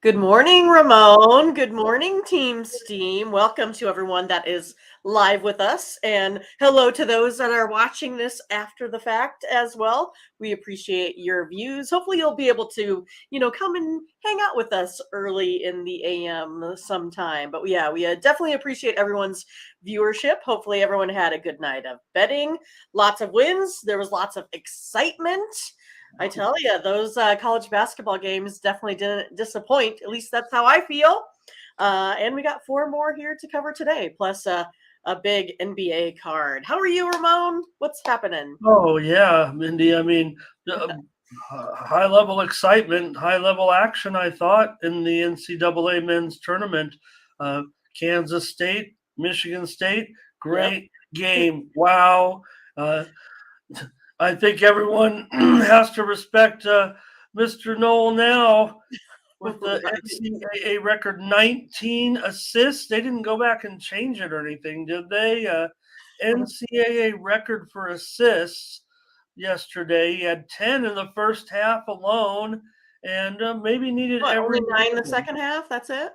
Good morning, Ramon. Good morning, Team Steam. Welcome to everyone that is live with us. And hello to those that are watching this after the fact as well. We appreciate your views. Hopefully, you'll be able to, come and hang out with us early in the AM sometime. But yeah, we definitely appreciate everyone's viewership. Hopefully, everyone had a good night of betting, lots of wins. There was lots of excitement. I tell you, those college basketball games definitely didn't disappoint. At least that's how I feel. And we got four more here to cover today, plus a big NBA card. How are you, Ramon? What's happening? Oh yeah, Mindy. High level excitement, high level action. I thought in the NCAA men's tournament, uh, Kansas State, Michigan State, Yep. great game. Wow. Uh, I think everyone has to respect Mr. Knoll now with the Right. NCAA record 19 assists. They didn't go back and change it or anything, did they? NCAA record for assists yesterday. He had 10 in the first half alone, and maybe needed What, every only one nine in of the them. second half? That's it?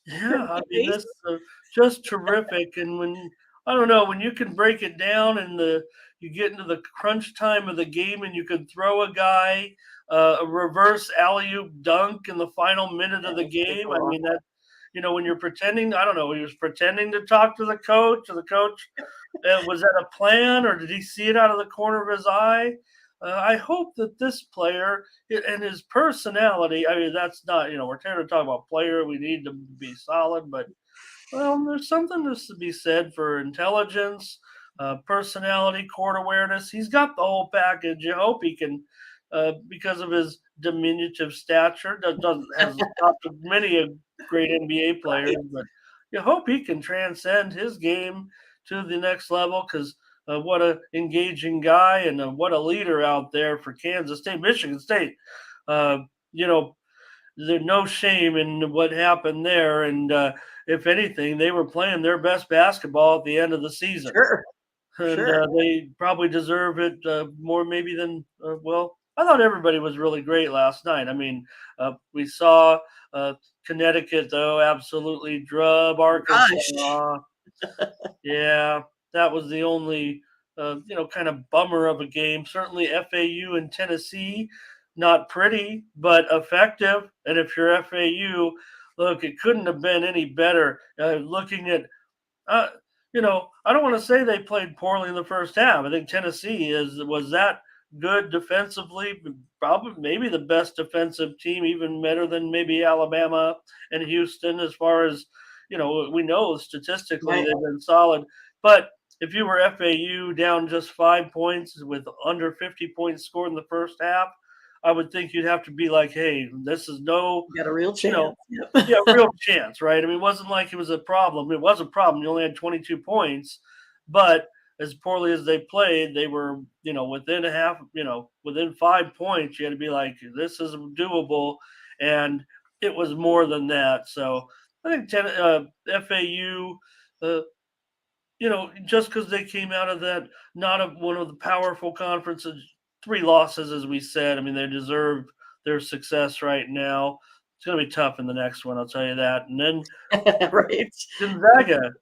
Yeah, I Good mean pace? this just terrific. And when I don't know when you can break it down and you get into the crunch time of the game and you can throw a guy a reverse alley oop dunk in the final minute of the That's pretty game. I cool. mean that when you're pretending, I don't know, he was pretending to talk to the coach, or the coach was that a plan, or did he see it out of the corner of his eye? I hope that this player and his personality. I mean, that's not we're trying to talk about player. We need to be solid, but there's something to be said for intelligence, personality, court awareness. He's got the whole package. You hope he can, because of his diminutive stature, doesn't has not many of great NBA players, Right. but you hope he can transcend his game to the next level because what a engaging guy and what a leader out there for Kansas State, Michigan State. Uh, you know, there's no shame in what happened there, and if anything, they were playing their best basketball at the end of the season, Sure. and Sure. they probably deserve it more maybe than well. I thought everybody was really great last night. I mean, we saw uh, Connecticut though absolutely drub Rush. Arkansas. Yeah, that was the only kind of bummer of a game. Certainly, FAU and Tennessee, not pretty but effective. And if you're FAU, look, it couldn't have been any better. Looking at, uh, I don't want to say they played poorly in the first half. I think Tennessee was that good defensively, probably maybe the best defensive team, even better than maybe Alabama and Houston as far as we know statistically Right. they've been solid. But if you were FAU down just 5 points with under 50 points scored in the first half, I would think you'd have to be like, hey, this is no, Got a real you chance. know, Yep. yeah, real chance, right? I mean, it wasn't like it was a problem. It was a problem. You only had 22 points, but as poorly as they played, they were, within a half, within 5 points. You had to be like, this is doable, and it was more than that. So I think FAU, uh, just because they came out of that, not of one of the powerful conferences, three losses, as we said. I mean, they deserve their success right now. It's going to be tough in the next one, I'll tell you that. And then Right. Gonzaga,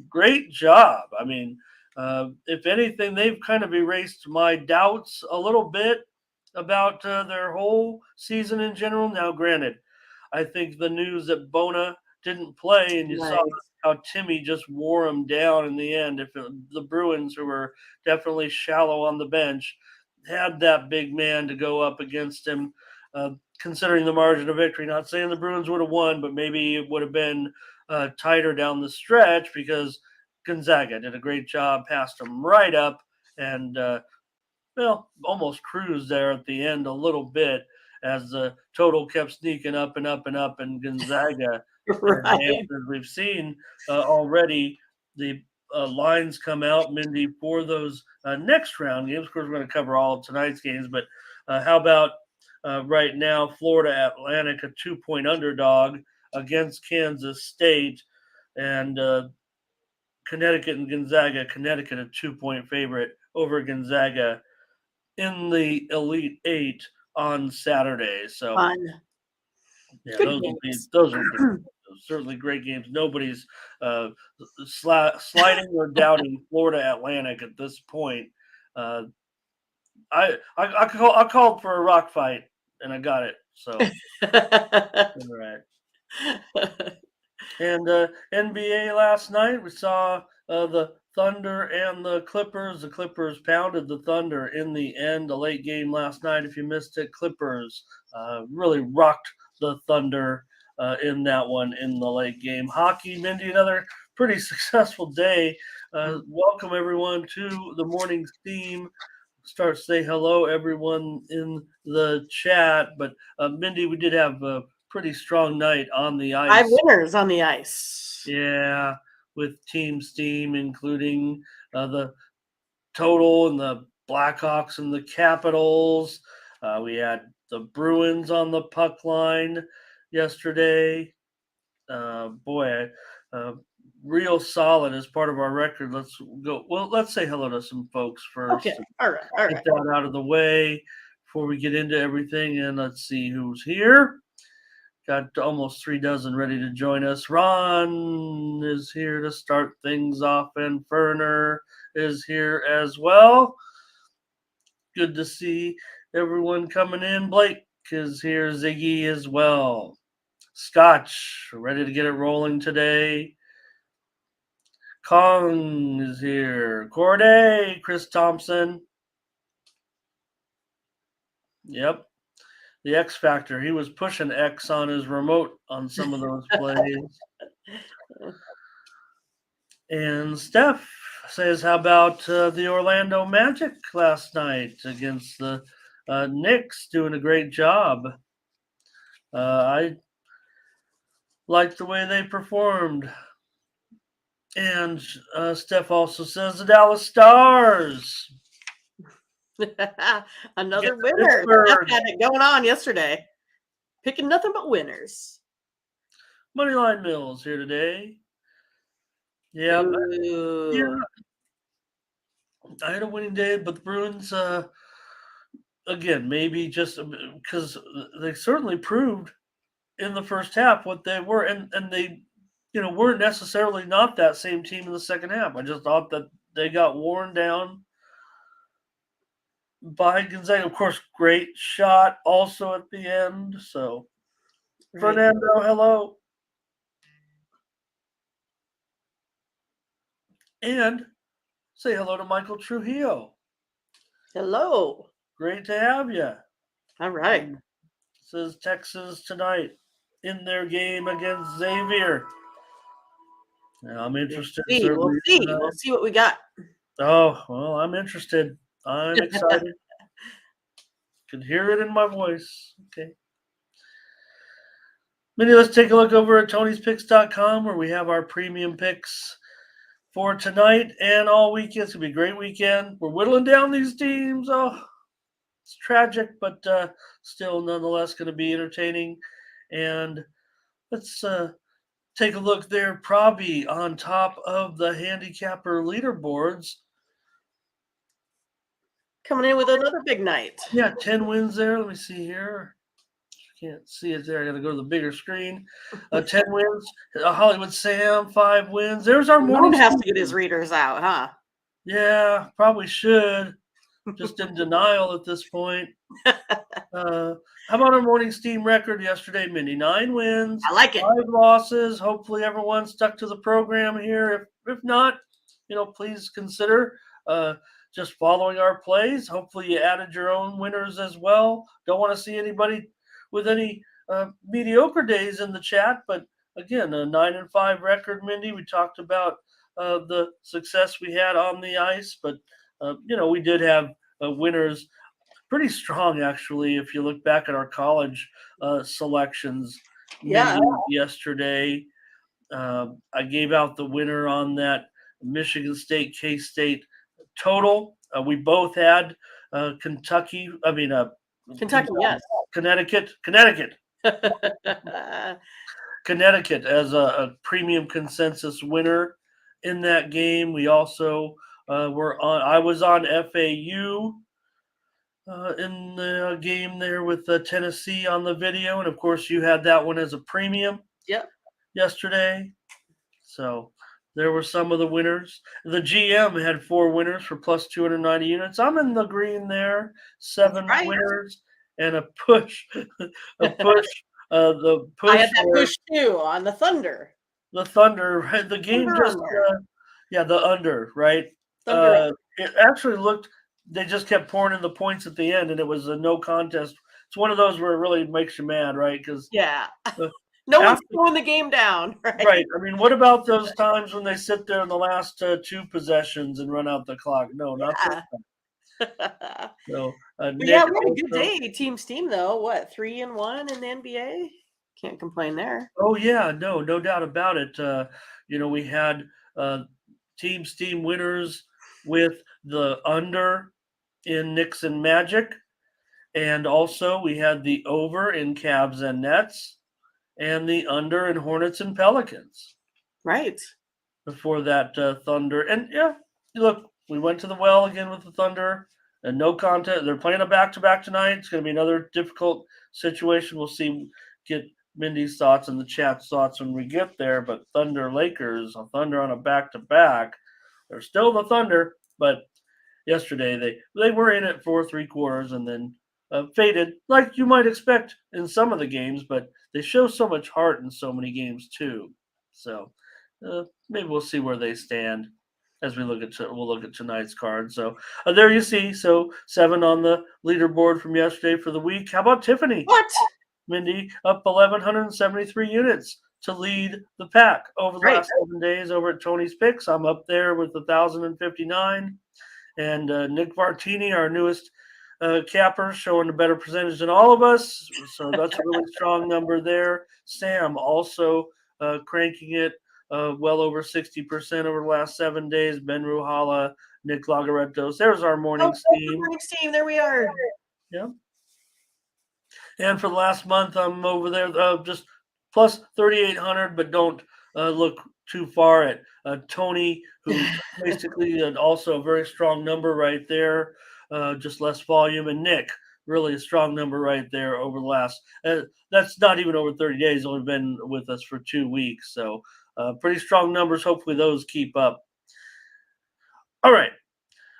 great job. I mean, if anything, they've kind of erased my doubts a little bit about their whole season in general. Now, granted, I think the news that Bona didn't play, and you saw Right. how Timmy just wore him down in the end. The Bruins, who were definitely shallow on the bench, had that big man to go up against him, considering the margin of victory. Not saying the Bruins would have won, but maybe it would have been tighter down the stretch because Gonzaga did a great job, passed them right up, and almost cruised there at the end a little bit as the total kept sneaking up and up and up, and Gonzaga Right. advanced as we've seen already. The lines come out, Mindy, for those next round games. Of course, we're going to cover all of tonight's games, but how about right now, Florida Atlantic, a 2-point underdog against Kansas State, and Connecticut and Gonzaga. Connecticut, a 2-point favorite over Gonzaga in the Elite Eight on Saturday. So Fun. Yeah, Good those games. will be certainly great games. Nobody's uh, sliding or doubting Florida Atlantic at this point. Uh, I called for a rock fight and I got it. So all right. And NBA last night, we saw the Thunder and the Clippers. The Clippers pounded the Thunder in the end. A late game last night. If you missed it, Clippers really rocked the Thunder in that one in the late game. Hockey, Mindy, another pretty successful day. Welcome everyone to the morning theme. Start say hello everyone in the chat. But Mindy, we did have a pretty strong night on the 5 ice. winners on the ice. Yeah, with Team Steam, including the Total and the Blackhawks and the Capitals. We had the Bruins on the puck line yesterday. Boy, uh, real solid as part of our record. Let's go. Well, let's say hello to some folks first. Okay. All right. All Get right. that out of the way before we get into everything. And let's see who's here. Got almost 3 dozen ready to join us. Ron is here to start things off, and Ferner is here as well. Good to see everyone coming in. Blake is here. Ziggy as well. Scotch, ready to get it rolling today. Kong is here. Corday, Chris Thompson. Yep. The X Factor. He was pushing X on his remote on some of those plays. And Steph says, how about the Orlando Magic last night against the Knicks? Doing a great job. I liked the way they performed. And Steph also says the Dallas Stars. Another Get winner. Pittsburgh. Steph had it going on yesterday. Picking nothing but winners. Moneyline Mills here today. Yeah, yeah. I had a winning day, but the Bruins, again, maybe just because they certainly proved in the first half what they were, and they, weren't necessarily not that same team in the second half. I just thought that they got worn down by Gonzaga. Of course, great shot also at the end. So, right. Fernando, hello. And say hello to Michael Trujillo. Hello. Great to have you. All right. Says Texas tonight in their game against Xavier. Now, I'm interested. We'll see what we got. Oh, well, I'm interested. I'm excited. Can hear it in my voice. Okay. Mindy, let's take a look over at Tony'sPicks.com where we have our premium picks for tonight and all weekend. It's going to be a great weekend. We're whittling down these teams. Oh, it's tragic, but still nonetheless going to be entertaining. And let's take a look there. Probably on top of the handicapper leaderboards. Coming in with another big night. Yeah, 10 wins there. Let me see here. Can't see it there. I got to go to the bigger screen. 10 wins. Hollywood Sam, 5 wins. There's our morning. One has to get his readers out, huh? Yeah, probably should. Just in denial at this point. How about our morning steam record yesterday, Mindy? 9 wins. I like it. 5 losses. Hopefully everyone stuck to the program here. If not, please consider just following our plays. Hopefully you added your own winners as well. Don't want to see anybody with any mediocre days in the chat, but again, a 9-5 record, Mindy. We talked about the success we had on the ice, but we did have winners pretty strong, actually. If you look back at our college selections, Mindy, yesterday, I gave out the winner on that Michigan State K-State total. We both had Kentucky. Yes. Connecticut. Connecticut as a premium consensus winner in that game. We also were on. I was on FAU in the game there with Tennessee on the video, and of course you had that one as a premium Yep. yesterday. So there were some of the winners. The GM had 4 winners for plus 290 units. I'm in the green there. That's 7 right. winners and a push, a push. The I had push that where push too on the Thunder. the Thunder, right? The game Thunder just, under. yeah, the under, right? Thunder It actually looked. They just kept pouring in the points at the end, and it was a no contest. It's one of those where it really makes you mad, right? Because Yeah. uh, No one's after slowing the game down, right? right. I mean, what about those times when they sit there in the last 2 possessions and run out the clock? No, not this Yeah. time. But So yeah, Nick we had a good also. day. Team Steam though. What, 3-1 in the NBA? Can't complain there. Oh yeah, no doubt about it. We had uh, Team Steam winners with the under in Knicks and Magic, and also we had the over in Cavs and Nets, and the under in Hornets and Pelicans. Right. Before that Thunder. And yeah, look, we went to the well again with the Thunder, and no contest. They're playing a back to back tonight. It's going to be another difficult situation. We'll see. Get Mindy's thoughts and the chat's thoughts when we get there. But Thunder Lakers, a Thunder on a back to back. They're still the Thunder, but yesterday they were in it for 3 quarters and then faded, like you might expect in some of the games. But they show so much heart in so many games too. So maybe we'll see where they stand as we'll look at tonight's card. So there you see. So 7 on the leaderboard from yesterday for the week. How about Tiffany? What? Mindy up 1,173 units to lead the pack over the Right. last 7 days over at Tony's Picks. I'm up there with 1,059. And Nick Vartini, our newest capper, showing a better percentage than all of us. So that's a really strong number there. Sam also cranking it well over 60% over the last 7 days. Ben Ruhala, Nick Lagaretos. There's our Oh, morning there's the steam. morning Steam. There we are. Yeah. And for the last month, I'm over there just plus 3,800, but don't look too far at Tony, who basically also a very strong number right there, just less volume, and Nick, really a strong number right there over the last. That's not even over 30 days; only been with us for 2 weeks, so pretty strong numbers. Hopefully, those keep up. All right.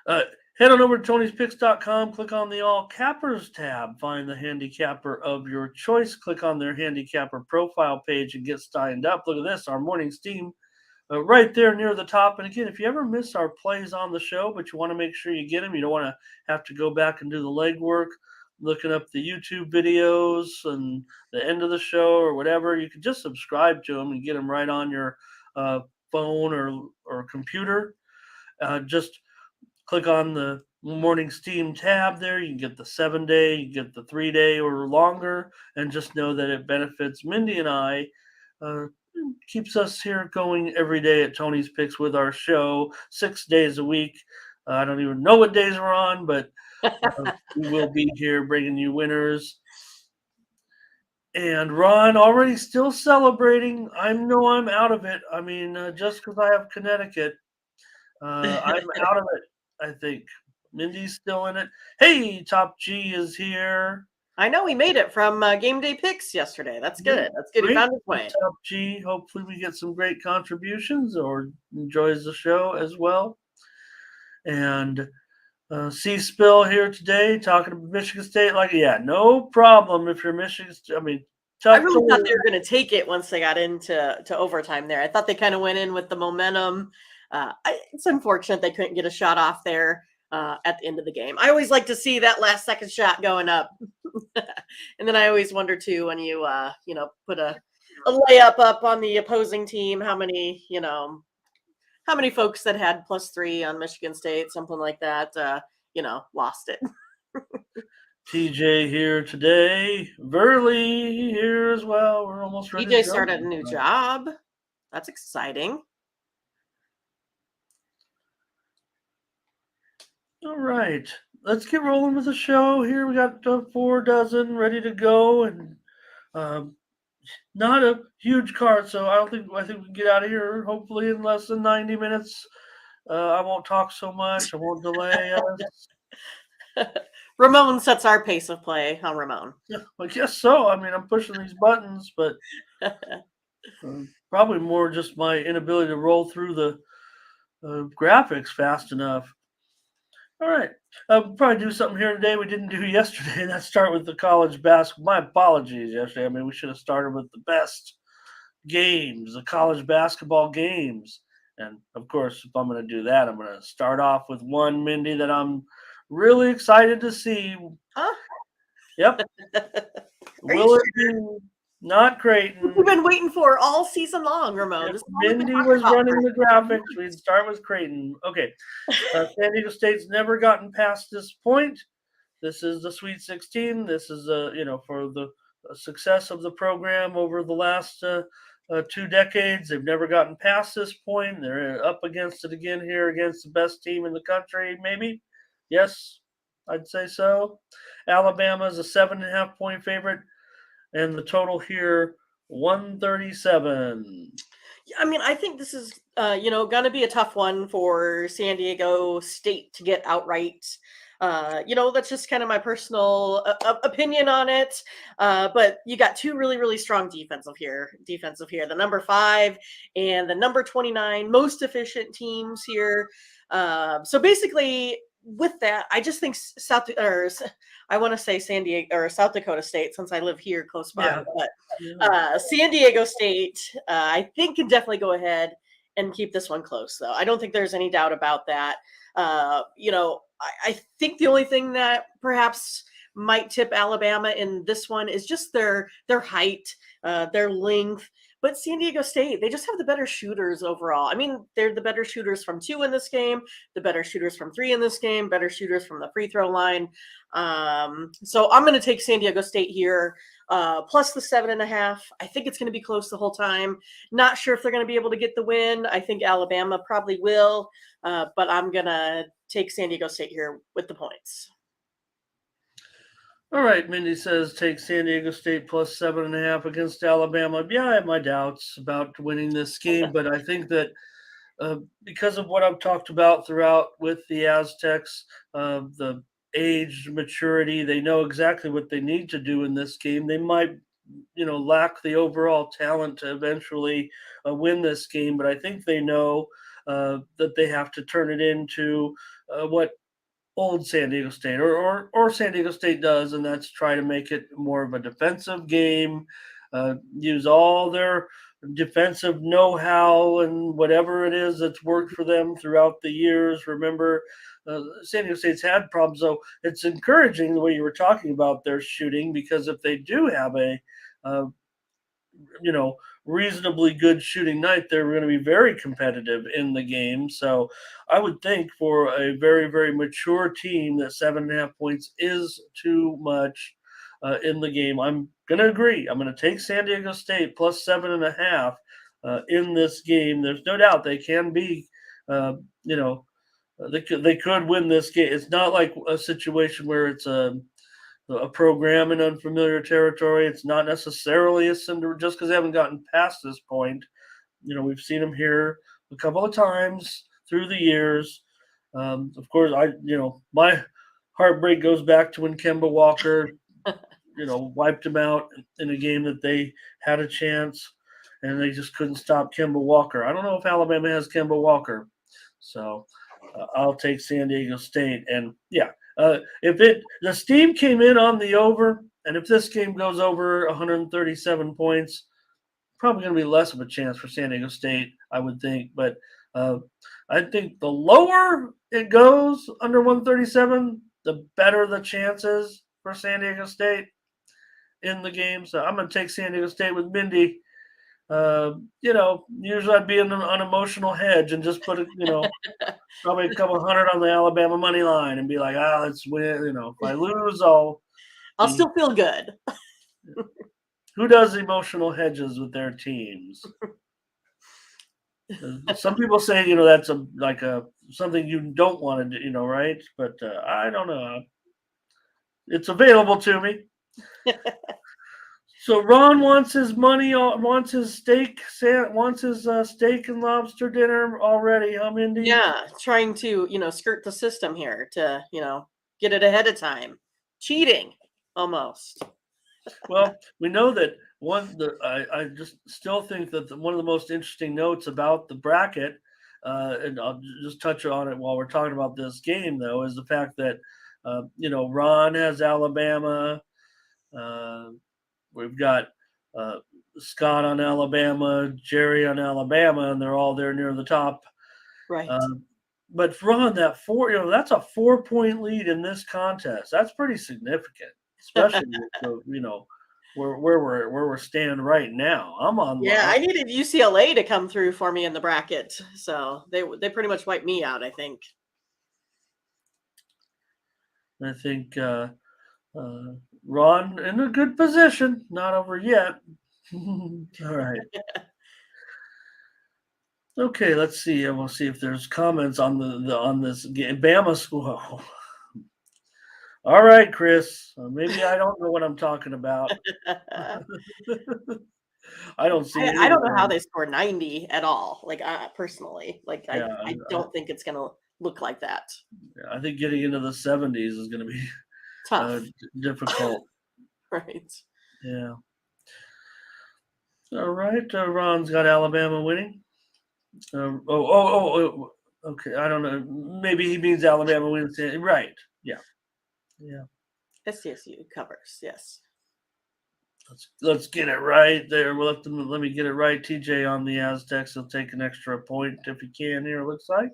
Uh, Head on over to Tony'sPicks.com, click on the All Cappers tab, find the handicapper of your choice, click on their handicapper profile page, and get signed up. Look at this, our morning steam right there near the top. And again, if you ever miss our plays on the show, but you want to make sure you get them, you don't want to have to go back and do the legwork, looking up the YouTube videos and the end of the show or whatever, you can just subscribe to them and get them right on your phone or computer. Just click on the morning steam tab there. You can get the 7 day, you can get the 3 day or longer, and just know that it benefits Mindy and I. Uh, Keeps us here going every day at Tony's Picks with our show 6 days a week. I don't even know what days we're on, but we will be here bringing you winners. And Ron already still celebrating. I know I'm out of it. I mean, just because I have Connecticut, I'm out of it, I think. Mindy's still in it. Hey, Top G is here. I know he made it from Game Day Picks yesterday. That's Yeah, good. That's good. He great, found his way. Top G. Hopefully, we get some great contributions or enjoys the show as well. And C Spill here today talking about Michigan State. Like, yeah, no problem if you're Michigan. I mean, I tough to really thought win. they were going to take it once they got into overtime there. I thought they kind of went in with the momentum. It's unfortunate they couldn't get a shot off there at the end of the game. I always like to see that last second shot going up. And then I always wonder too when you put a layup up on the opposing team, how many folks that had +3 on Michigan State, something like that, lost it. TJ here today. Verley here as well. We're almost ready to DJ go. started a new job. That's exciting. All right, let's get rolling with the show here. We got 4 dozen ready to go, and um, not a huge card, so I think we can get out of here hopefully in less than 90 minutes. I won't talk so much. I won't delay us. Ramon sets our pace of play, huh, Ramon? Yeah, I guess so. I mean, I'm pushing these buttons, but probably more just my inability to roll through the graphics fast enough. All right. We'll probably do something here today we didn't do yesterday, and that's start with the college basketball. My apologies yesterday. I mean, we should have started with the best games, the college basketball games. And of course, if I'm going to do that, I'm going to start off with one, Mindy, that I'm really excited to see. Huh? Yep. Are you Will it sure? be not What we've Creighton? been waiting for all season long, Ramon. If This is all we've been Mindy talking was about for running the graphics, we'd start with Creighton. Okay. San Diego State's never gotten past this point. This is the Sweet 16. This is for the success of the program over the last 2 decades. They've never gotten past this point. They're up against it again here against the best team in the country. Maybe, yes, I'd say so. Alabama is a 7.5 point favorite, and the total here 137. I mean, I think this is, going to be a tough one for San Diego State to get outright. That's just kind of my personal opinion on it. But you got two really, really strong defensive here. The number 5 and the number 29 most efficient teams here. So basically, with that, I just think I want to say San Diego or South Dakota State, since I live here close by. Yeah. But Yeah. San Diego State, I think, can definitely go ahead and keep this one close, though. I don't think there's any doubt about that. I think the only thing that perhaps might tip Alabama in this one is just their height, their length. But San Diego State, they just have the better shooters overall. I mean, they're the better shooters from 2 in this game, the better shooters from 3 in this game, better shooters from the free throw line. So I'm going to take San Diego State here, plus the 7.5. I think it's going to be close the whole time. Not sure if they're going to be able to get the win. I think Alabama probably will, but I'm going to take San Diego State here with the points. All right, Mindy says take San Diego State plus 7.5 against Alabama. Yeah, I have my doubts about winning this game, but I think that because of what I've talked about throughout with the Aztecs, the age, maturity, they know exactly what they need to do in this game. They might, lack the overall talent to eventually win this game, but I think they know that they have to turn it into what old San Diego State or San Diego State does, and that's try to make it more of a defensive game, use all their defensive know-how and whatever it is that's worked for them throughout the years. Remember, San Diego State's had problems, so it's encouraging the way you were talking about their shooting, because if they do have a uh, reasonably good shooting night, they're going to be very competitive in the game. So I would think for a very, very mature team that 7.5 points is too much in the game. I'm going to agree. I'm going to take San Diego State plus 7.5 in this game. There's no doubt they can be, they could win this game. It's not like a situation where it's a program in unfamiliar territory. It's not necessarily a cinder just because they haven't gotten past this point. We've seen them here a couple of times through the years. Of course, my heartbreak goes back to when Kemba Walker, wiped them out in a game that they had a chance, and they just couldn't stop Kemba Walker. I don't know if Alabama has Kemba Walker, so I'll take San Diego State. And yeah, if the steam came in on the over, and if this game goes over 137 points, probably going to be less of a chance for San Diego State, I would think. But I think the lower it goes under 137, the better the chances for San Diego State in the game. So I'm going to take San Diego State with Mindy. Usually I'd be an unemotional hedge and just put probably a couple hundred on the Alabama money line and be like, let's win. If I lose, I'll still feel good. Who does emotional hedges with their teams? Some people say, that's something you don't want to do, right? But I don't know. It's available to me. So Ron wants his money, wants his steak, wants his steak and lobster dinner already. Mindy? Yeah, trying to skirt the system here to get it ahead of time. Cheating, almost. Well, we know that I just still think that one of the most interesting notes about the bracket, and I'll just touch on it while we're talking about this game, though, is the fact that Ron has Alabama. Uh, we've got uh, Scott on Alabama, Jerry on Alabama, and they're all there near the top. Right. But Ron, that's a 4-point lead in this contest. That's pretty significant, especially with where we're standing right now. Yeah, I needed UCLA to come through for me in the bracket, so they pretty much wiped me out, I think. I think Ron in a good position, not over yet. All right. Okay, let's see. We'll see if there's comments on on this game. Bama school. All right, Chris. Maybe I don't know what I'm talking about. I don't see I don't know how anything. they scored 90 at all. Like personally, like Yeah, I don't think it's gonna look like that. I think getting into the 70s is going to be Tough, difficult. right? Yeah. All right. Ron's got Alabama winning. Okay. I don't know. Maybe he means Alabama wins. Right. Yeah. Yeah. SDSU covers, yes. Let's get it right there. Let me get it right. TJ on the Aztecs. He'll take an extra point if he can here. It looks like.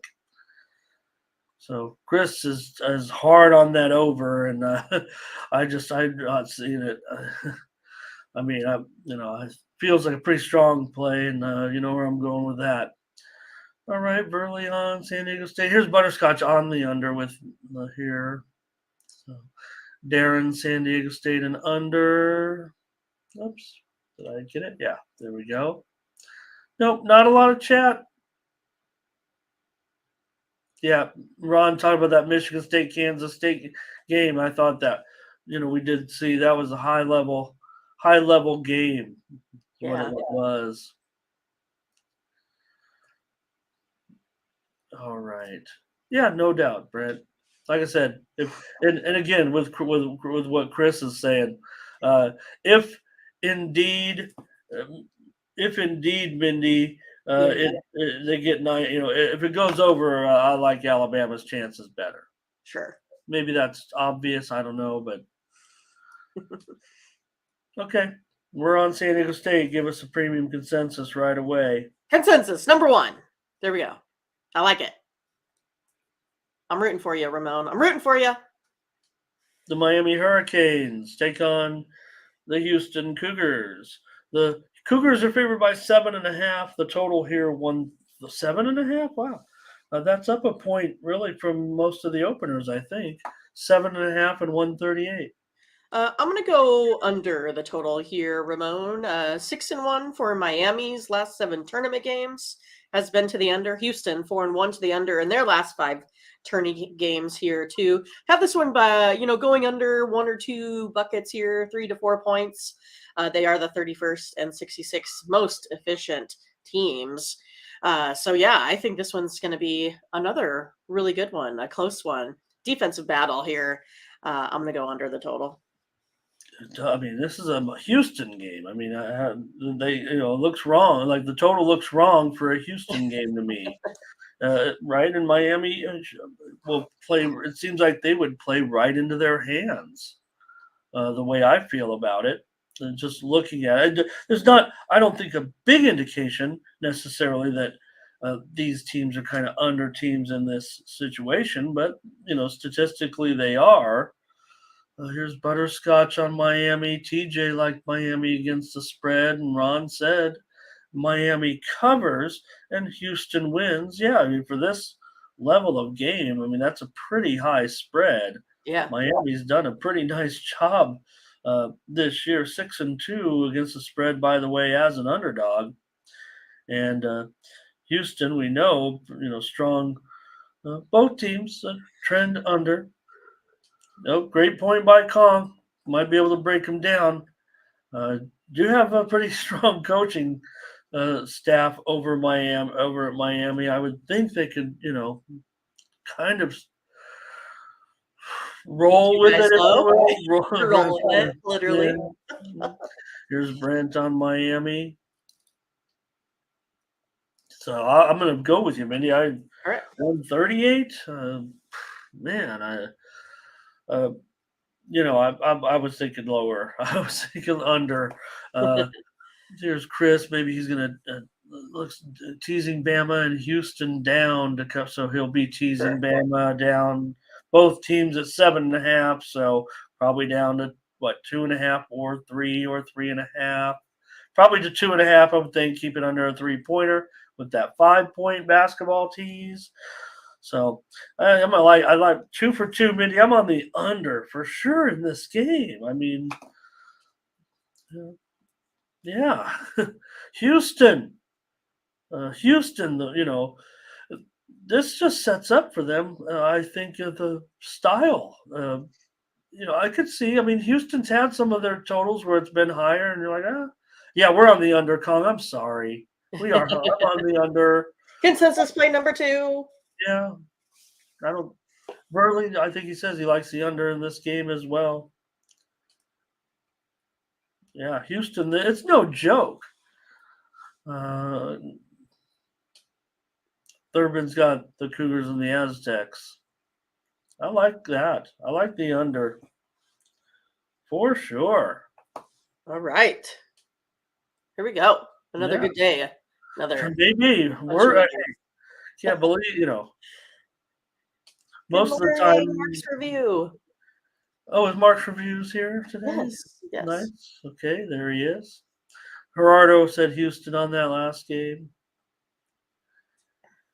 So Chris is hard on that over, and I'm not seeing it. I mean, it feels like a pretty strong play, and you know where I'm going with that. All right, Burley on San Diego State. Here's Butterscotch on the under with here. So Darren, San Diego State, and under. Oops, did I get it? Yeah, there we go. Nope, not a lot of chat. Yeah, Ron talked about that Michigan State Kansas State game. I thought that we did see that was a high level game. What Yeah. it was. All right. Yeah, no doubt, Brent. Like I said, and again with what Chris is saying, uh, if indeed, if indeed, Mindy, they get 9. If it goes over, I like Alabama's chances better. Sure. Maybe that's obvious. I don't know, but okay. We're on San Diego State. Give us a premium consensus right away. Consensus number 1. There we go. I like it. I'm rooting for you, Ramon. I'm rooting for you. The Miami Hurricanes take on the Houston Cougars. The Cougars are favored by 7.5. The total here 7.5. Wow, that's up a point really from most of the openers. I think 7.5 and 138. I'm gonna go under the total here, Ramon. 6-1 for Miami's last 7 tournament games has been to the under. Houston 4-1 to the under in their last 5 tourney games here too. Have this one by going under 1 or 2 buckets here, 3 to 4 points. They are the 31st and 66th most efficient teams. So yeah, I think this one's going to be another really good one, a close one, defensive battle here. I'm going to go under the total. I mean, this is a Houston game. I mean, it looks wrong. Like the total looks wrong for a Houston game to me, right? And Miami will play. It seems like they would play right into their hands. The way I feel about it, and just looking at it, there's not. I don't think a big indication necessarily that these teams are kind of under teams in this situation, but statistically they are. Here's Butterscotch on Miami. TJ liked Miami against the spread, and Ron said Miami covers and Houston wins. Yeah, I mean, for this level of game, I mean, that's a pretty high spread. Yeah. Miami's done a pretty nice job this year, 6-2 against the spread, by the way, as an underdog. And Houston, we know, strong. Both teams trend under. Nope, great point by Kong. Might be able to break them down. Do have a pretty strong coaching staff over at Miami. I would think they could, kind of roll You with guys it, if you know? will. Roll with it, literally. Yeah. Here's Brent on Miami. So I'm going to go with you, Mindy. I All right. 138. Man, uh, I was thinking lower. I was thinking under. Uh, Here's Chris. Maybe he's gonna looks teasing Bama and Houston down to come, so he'll be teasing Sure. Bama down. Both teams at 7.5, so probably down to what 2.5 or 3.5. Probably to 2.5. I would think keep it under a 3-pointer with that 5-point basketball tease. So I like 2 for 2, Mindy. I'm on the under for sure in this game. I mean, yeah, Houston. Houston, this just sets up for them. I think the style. I could see. I mean, Houston's had some of their totals where it's been higher, and you're like, yeah, we're on the under, Kong. I'm sorry, we are. I'm on the under. Consensus play number 2. Yeah, I don't. Burley, I think he says he likes the under in this game as well. Yeah, Houston, it's no joke. Thurman's got the Cougars and the Aztecs. I like that. I like the under for sure. All right. Here we go. Another Yeah, good day. Another maybe bunch of I winners. can't believe Good most of the morning, time. Mark's review. Oh, is Mark's reviews here today? Yes, yes. Nice. Okay, there he is. Gerardo said Houston on that last game,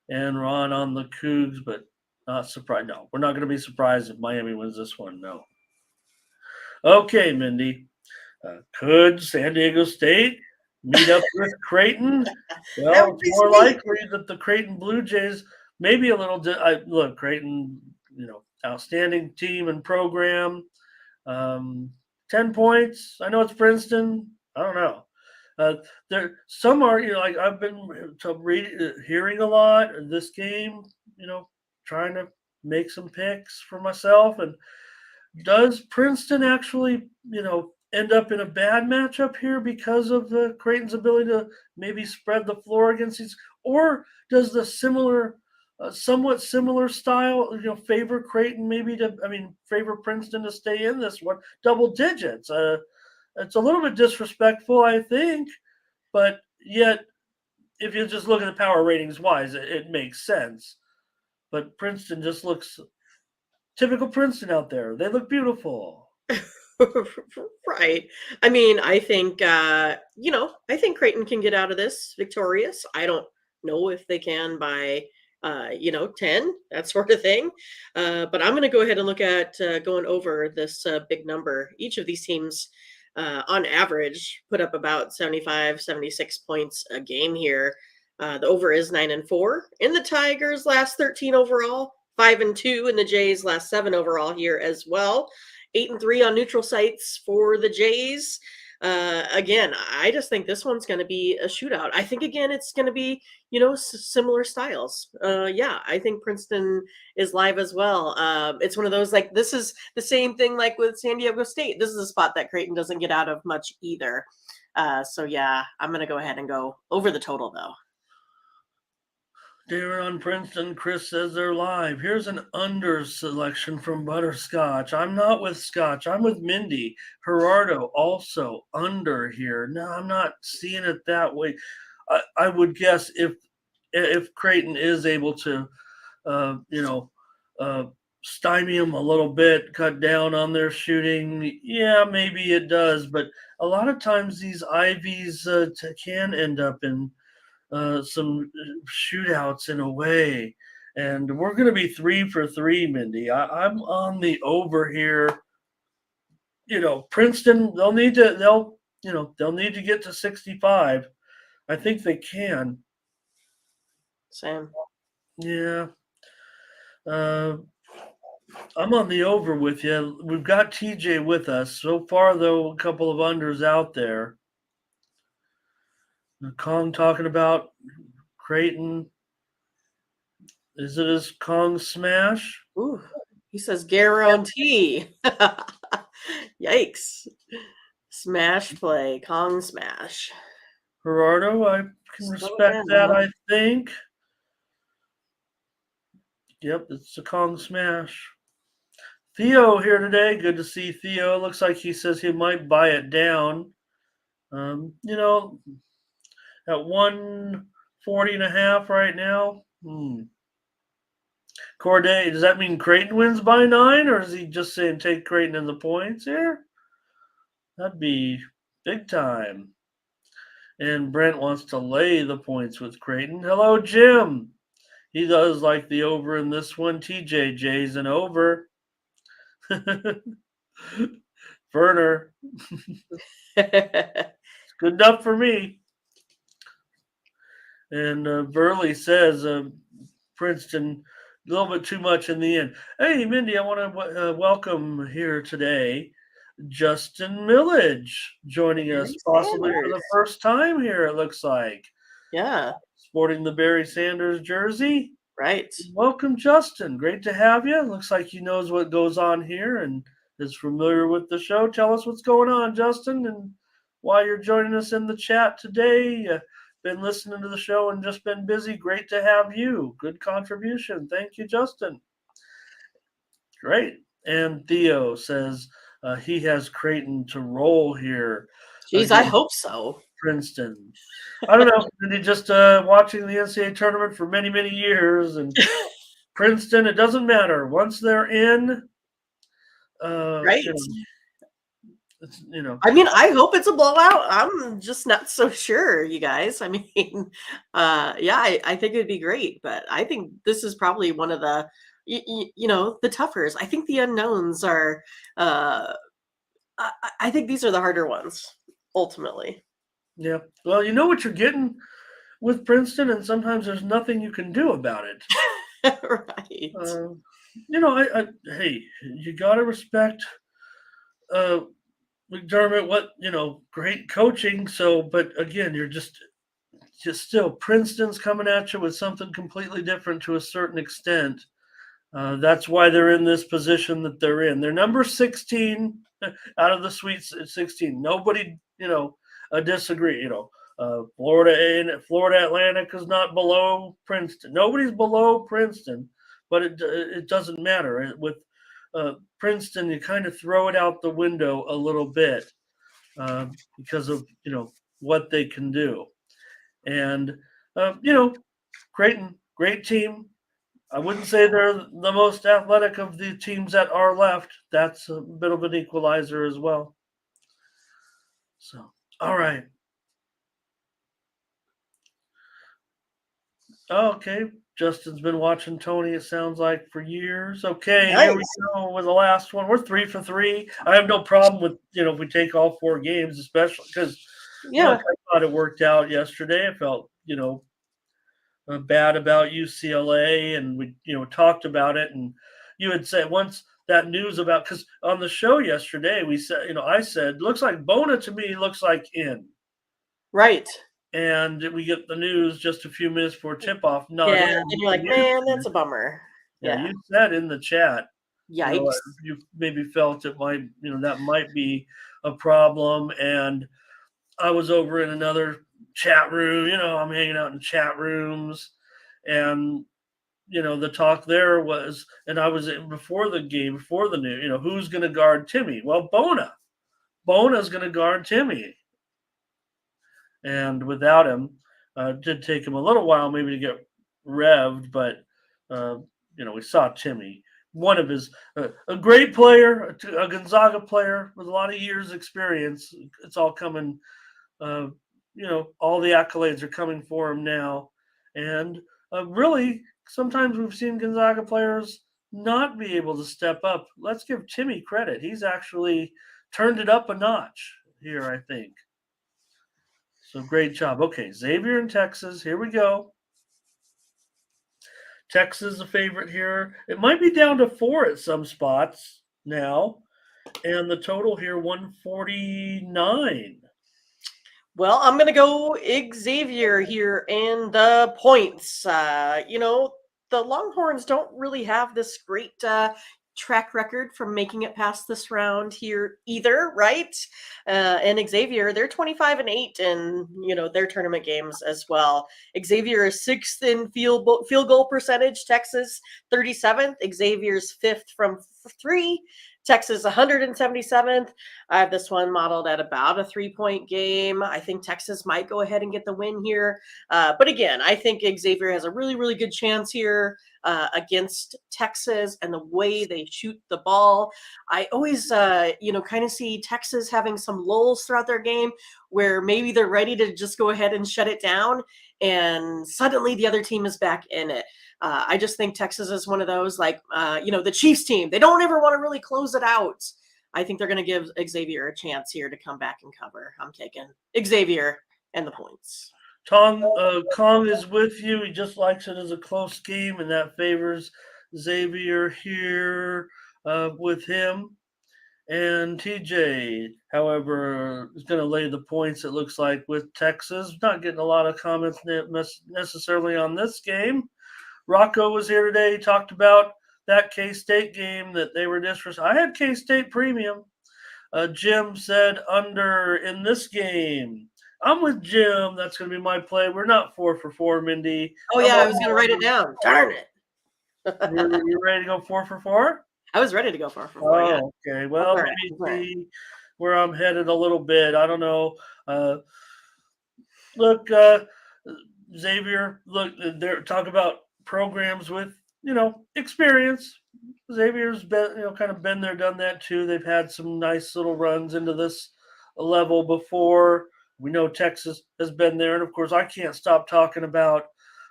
and Ron on the Cougs, but not surprised. No, we're not going to be surprised if Miami wins this one. No. Okay, Mindy. Could San Diego State meet up with Creighton? That Well, would it's be more sweet. likely that the Creighton Blue Jays, maybe a little. Look, Creighton, outstanding team and program. 10 points. I know it's Princeton. I don't know. There, some are, like I've been hearing a lot in this game. Trying to make some picks for myself, and does Princeton actually, end up in a bad matchup here because of the Creighton's ability to maybe spread the floor against these, or does the somewhat similar style, favor Creighton maybe favor Princeton to stay in this one double digits? It's a little bit disrespectful, I think, but yet if you just look at the power ratings wise, it makes sense. But Princeton just looks typical Princeton out there. They look beautiful. Right. I mean, I think I think Creighton can get out of this victorious. I don't know if they can by 10, that sort of thing. But I'm going to go ahead and look at going over this big number. Each of these teams on average put up about 75, 76 points a game here. The over is 9-4 in the Tigers last 13 overall, 5-2 in the Jays last 7 overall here as well. 8-3 on neutral sites for the Jays. Again, I just think this one's going to be a shootout. I think again it's going to be similar styles. Yeah, I think Princeton is live as well. It's one of those like this is the same thing like with San Diego State. This is a spot that Creighton doesn't get out of much either. So yeah, I'm going to go ahead and go over the total though. Darren on Princeton, Chris says they're live. Here's an under selection from Butterscotch. I'm not with Scotch. I'm with Mindy. Gerardo also under here. No, I'm not seeing it that way. I would guess if Creighton is able to, stymie them a little bit, cut down on their shooting, yeah, maybe it does. But a lot of times these Ivies can end up in some shootouts in a way. And we're going to be 3 for 3, Mindy. I'm on the over here. Princeton, they'll need to get to 65. I think they can. Same. Yeah. I'm on the over with you. We've got TJ with us. So far, though, a couple of unders out there. Kong talking about Creighton. Is it his Kong smash? Ooh, He says guarantee. Yikes. Smash play, Kong smash. Gerardo, I can Slow respect down, that, huh? I think. Yep, it's a Kong smash. Theo here today. Good to see Theo. Looks like he says he might buy it down. You know, at 140.5 right now. Corday, does that mean Creighton wins by 9, or is he just saying take Creighton in the points here? That'd be big time. And Brent wants to lay the points with Creighton. Hello, Jim. He does like the over in this one. TJJ's an over. Werner, it's good enough for me. And Burley says Princeton a little bit too much in the end. Hey, Mindy, I want to welcome here today Justin Millage joining us Barry possibly for the Sanders. first time here, it looks like. Yeah, Sporting the Barry Sanders jersey. right. Welcome, Justin. Great to have you. Looks like he knows what goes on here and is familiar with the show. Tell us what's going on, Justin, and why you're joining us in the chat today. Been listening to the show and just been busy. Great to have you. Good contribution. Thank you, Justin. Great. And Theo says he has Creighton to roll here Geez, I against hope so. Princeton. I don't know. He just watching the NCAA tournament for many, many years, and Princeton. It doesn't matter once they're in. Right. It's. I mean, I hope it's a blowout. I'm just not so sure, you guys. I mean, yeah, I think it'd be great, but I think this is probably one of the, the toughers. I think the unknowns are, I think these are the harder ones, ultimately. Yeah. Well, you know what you're getting with Princeton, and sometimes there's nothing you can do about it. Right. Hey, you got to respect McDermott. Great coaching. So, but again, you're just still Princeton's coming at you with something completely different to a certain extent. That's why they're in this position that they're in. They're number 16 out of the Sweet 16. Nobody, disagree. Florida Atlantic is not below Princeton. Nobody's below Princeton, but it doesn't matter. With Princeton, you kind of throw it out the window a little bit because of what they can do. And Creighton, great team. I wouldn't say they're the most athletic of the teams that are left. That's a bit of an equalizer as well. So, all right. Okay. Justin's been watching Tony, it sounds like, for years. Okay, Nice. here we go with the last one. We're 3 for 3. I have no problem with, if we take all 4 games, especially because, Yeah. look, I thought it worked out yesterday. I felt, bad about UCLA, and we talked about it, and you had said once that news about, because on the show yesterday we said, I said looks like Bona to me looks like in, Right. and we get the news just a few minutes before tip off, not Yeah. in. And you're like, man, that's a bummer. Yeah, Yeah. you said in the chat, Yikes. you maybe felt it might, that might be a problem, and I was over in another chat room. I'm hanging out in chat rooms, and the talk there was, and I was in before the game, before the news. Who's going to guard Timmy? Well, Bona's going to guard Timmy, and without him, it did take him a little while maybe to get revved, but we saw Timmy. One of his a great player, a Gonzaga player with a lot of years experience. It's all coming all the accolades are coming for him now. And really, sometimes we've seen Gonzaga players not be able to step up. Let's give Timmy credit. He's actually turned it up a notch here, I think. So great job. Okay, Xavier in Texas. Here we go. Texas a favorite here. It might be down to 4 at some spots now. And the total here, 149. Well, I'm going to go Xavier here and the points. The Longhorns don't really have this great track record from making it past this round here either, right? And Xavier, they're 25-8 in their tournament games as well. Xavier is 6th in field goal percentage. Texas 37th. Xavier's 5th from 3. Texas 177th. I have this one modeled at about a 3-point game. I think Texas might go ahead and get the win here. But again, I think Xavier has a really, really good chance here against Texas and the way they shoot the ball. I always, kind of see Texas having some lulls throughout their game where maybe they're ready to just go ahead and shut it down, and suddenly the other team is back in it. I just think Texas is one of those, like, the Chiefs team. They don't ever want to really close it out. I think they're going to give Xavier a chance here to come back and cover. I'm taking Xavier and the points. Kong is with you. He just likes it as a close game, and that favors Xavier here with him. And TJ, however, is going to lay the points, it looks like, with Texas. Not getting a lot of comments necessarily on this game. Rocco was here today. He talked about that K-State game that they were disrespectful. I had K-State premium. Jim said under in this game. I'm with Jim. That's going to be my play. We're not 4 for 4, Mindy. Oh, yeah, I was going to write it down. Darn it. You're ready to go 4 for 4? I was ready to go 4 for 4. Oh, yeah. Okay. Well, let me see where I'm headed a little bit. I don't know. Look, Xavier, look, they're talk about programs with, experience. Xavier's been, kind of been there, done that too. They've had some nice little runs into this level before. We know Texas has been there. And of course, I can't stop talking about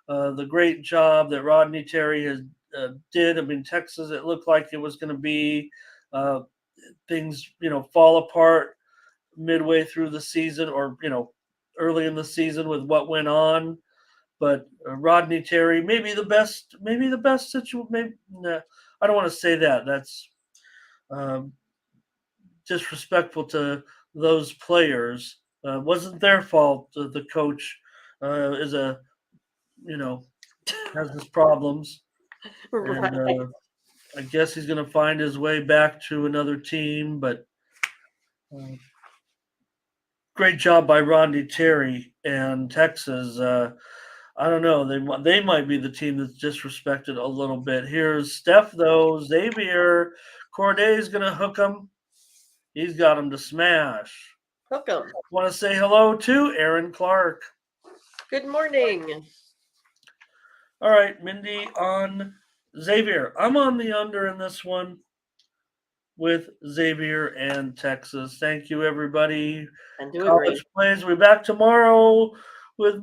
the great job that Rodney Terry has did. I mean, Texas, it looked like it was going to be things, fall apart midway through the season or, early in the season with what went on. But Rodney Terry, maybe the best situation. Maybe I don't want to say that. That's disrespectful to those players. Wasn't their fault. The coach is has his problems, Right. and I guess he's going to find his way back to another team. But great job by Rodney Terry and Texas. I don't know. They might be the team that's disrespected a little bit. Here's Steph, though. Xavier Corday's going to hook him. He's got him to smash. Hook 'em. Want to say hello to Aaron Clark. Good morning. All right, Mindy on Xavier. I'm on the under in this one with Xavier and Texas. Thank you, everybody. And doing College great. plays. We'll be back tomorrow with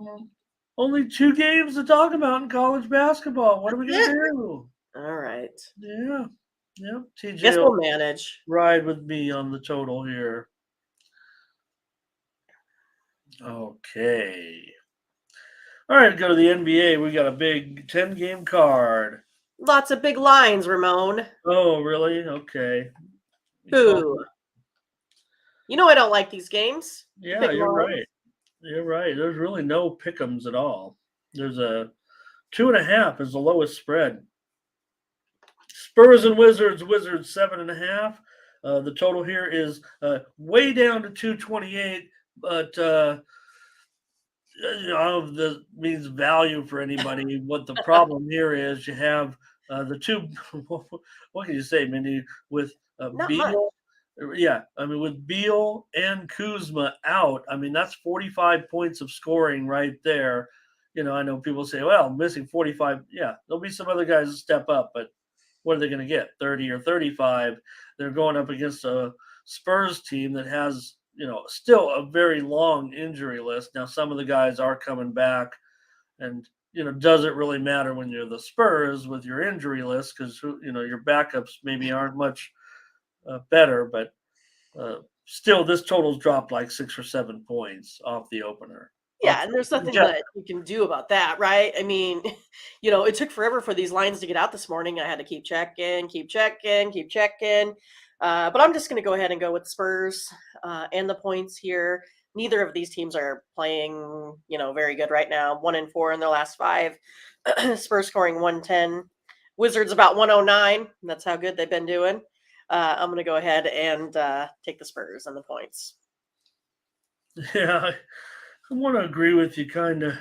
only 2 games to talk about in college basketball. What are we going to do? All right. Yeah. TJ Guess we'll manage. ride with me on the total here. Okay. All right, go to the NBA. We got a big 10-game card. Lots of big lines, Ramon. Oh, really? Okay. Who? I don't like these games. Yeah, Big you're lines. right. You're right. There's really no pick'ems at all. There's a 2.5 is the lowest spread. Spurs and Wizards. Wizards 7.5. The total here is way down to 228, but that means value for anybody. What the problem here is, you have the two. What can you say, Mindy? With Beal, yeah, I mean, with Beal and Kuzma out, I mean, that's 45 points of scoring right there. I know people say, well, missing 45. Yeah, there'll be some other guys that step up, but what are they going to get? 30 or 35? They're going up against a Spurs team that has, still a very long injury list. Now, some of the guys are coming back, and, does it really matter when you're the Spurs with your injury list? Because, your backups maybe aren't much better, but still, this total's dropped like 6 or 7 points off the opener. Yeah, and there's nothing that you can do about that, right? I mean, it took forever for these lines to get out this morning. I had to keep checking. But I'm just going to go ahead and go with Spurs and the points here. Neither of these teams are playing, very good right now. 1-4 in their last 5. Spurs scoring 110. Wizards about 109. That's how good they've been doing. I'm going to go ahead and take the Spurs and the points. Yeah, I want to agree with you, kind of.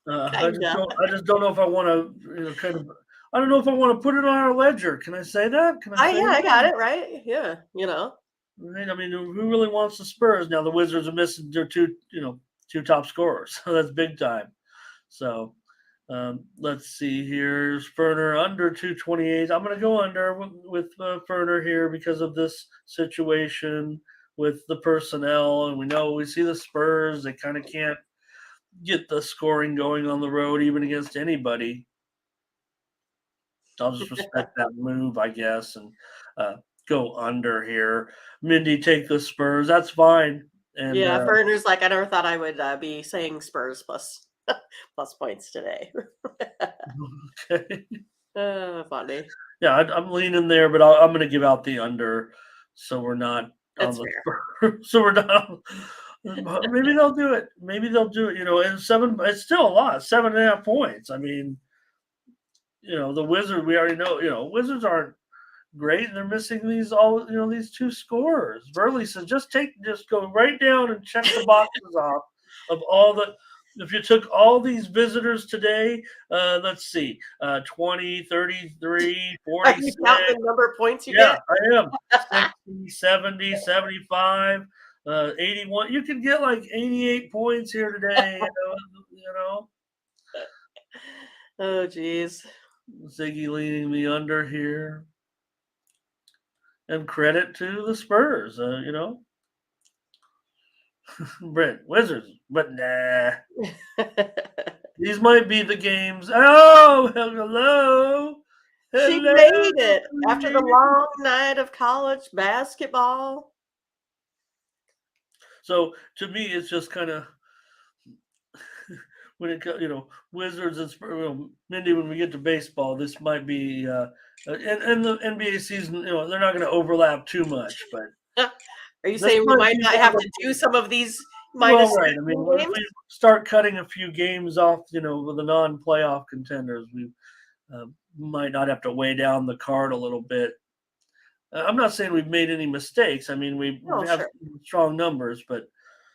I just Kinda. don't. I just don't know if I want to, kind of. I don't know if I want to put it on our ledger. Can I say that? Can I say Yeah, I that? got it right. Yeah, Right. I mean, who really wants the Spurs now? The Wizards are missing their two top scorers. So that's big time. So let's see here. Ferner under 228. I'm going to go under with Ferner here because of this situation with the personnel, and we see the Spurs. They kind of can't get the scoring going on the road, even against anybody. I'll just respect that move, I guess, and go under here. Mindy, take the Spurs. That's fine. And Yeah, Ferner's like, I never thought I would be saying Spurs plus plus points today. okay. Funny. Yeah, I'm leaning there, but I'm going to give out the under, so we're not on That's the fair. so we're not. Maybe they'll do it. Maybe they'll do it. And seven. It's still a lot. 7.5 points. I mean, the Wizards. We already know. Wizards aren't great, and they're missing these two scorers. Burley says just go right down and check the boxes off of all the. If you took all these visitors today, let's see, 20, 33, Are you 46. counting the number of points you Yeah, get? I am. 60, 70, 75, 81. You can get like 88 points here today. Oh, geez. Ziggy leading the under here. And credit to the Spurs, Brent Wizards, but nah. These might be the games. Oh, hello. She Hello. made it after the long night of college basketball. So to me, it's just kind of when it comes, Wizards and Mindy. When we get to baseball, this might be, and the NBA season. They're not going to overlap too much, but Are you this saying we might might be not one of have the. to do some of these Well, minus right. I mean, 15 if games? we start cutting a few games off, with the non-playoff contenders, we might not have to weigh down the card a little bit. I'm not saying we've made any mistakes. I mean, we Oh, have sure. strong numbers, but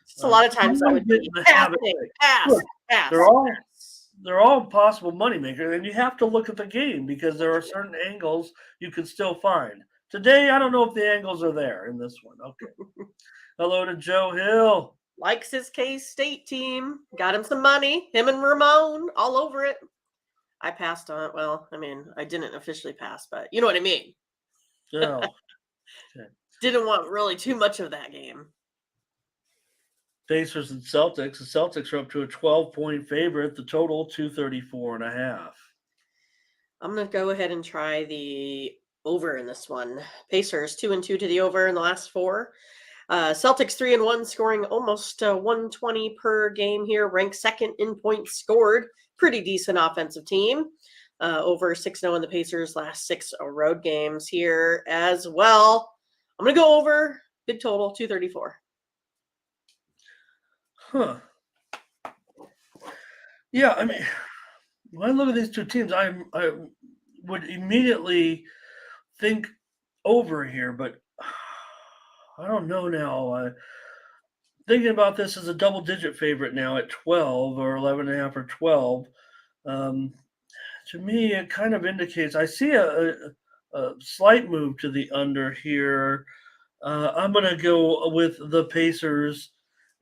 Just a lot of we times that might would get in be the habit. passing, pass, Look, pass, they're all pass. they're all possible moneymakers, and you have to look at the game because there are certain angles you can still find. Today, I don't know if the angles are there in this one. Okay. Hello to Joe Hill. Likes his K-State team. Got him some money. Him and Ramon all over it. I passed on it. Well, I mean, I didn't officially pass, but you know what I mean. Oh, okay. Didn't want really too much of that game. Pacers and Celtics. The Celtics are up to a 12-point favorite. The total 234.5. I'm going to go ahead and try the over in this one. Pacers 2-2 to the over in the last four. Celtics 3-1, scoring almost 120 per game here. Ranked second in points scored. Pretty decent offensive team. Over 6-0 in the Pacers' last six road games here as well. I'm going to go over. Big total 234. Huh. Yeah, I mean, when I look at these two teams, I would immediately think over here, but I don't know now. Thinking about this as a double-digit favorite now at 12 or 11.5 or 12. Um, to me, it kind of indicates I see a slight move to the under here. I'm going to go with the Pacers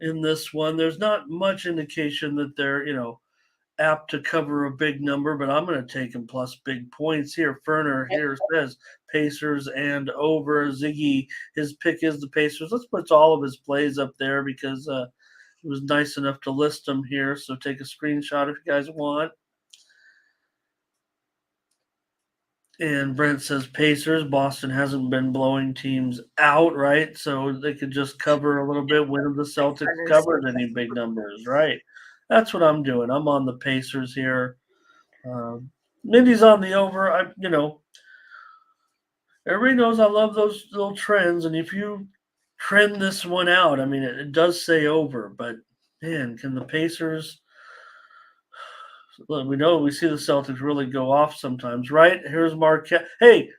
in this one. There's not much indication that they're, apt to cover a big number, but I'm going to take him plus big points here. Ferner here says Pacers and over. Ziggy, his pick is the Pacers. Let's put all of his plays up there because he was nice enough to list them here. So take a screenshot if you guys want. And Brent says Pacers. Boston hasn't been blowing teams out, right? So they could just cover a little bit. When have the Celtics covered any big numbers, right? That's what I'm doing. I'm on the Pacers here. Mindy's on the over. Everybody knows I love those little trends, and if you trend this one out, I mean, it does say over, but man, can the Pacers we know we see the Celtics really go off sometimes, right? Here's Markel. Hey,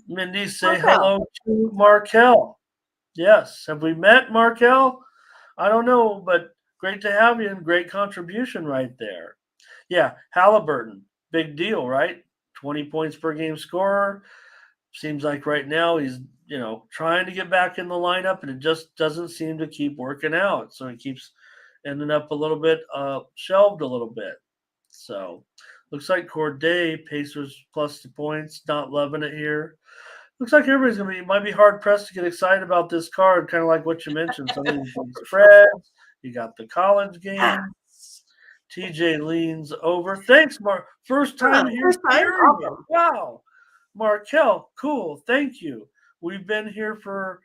Mindy, say Markel. hello to Markel. Yes. Have we met, Markel? I don't know, but great to have you and great contribution right there. Yeah, Halliburton, big deal, right? 20 points per game scorer. Seems like right now he's, trying to get back in the lineup and it just doesn't seem to keep working out. So he keeps ending up a little bit shelved a little bit. So looks like Corday, Pacers plus the points, not loving it here. Looks like everybody's might be hard pressed to get excited about this card, kind of like what you mentioned. Some of these big spreads. You got the college game. TJ leans over. Thanks, Mark. First time here. First time? Awesome. Wow. Markel, cool. Thank you. We've been here for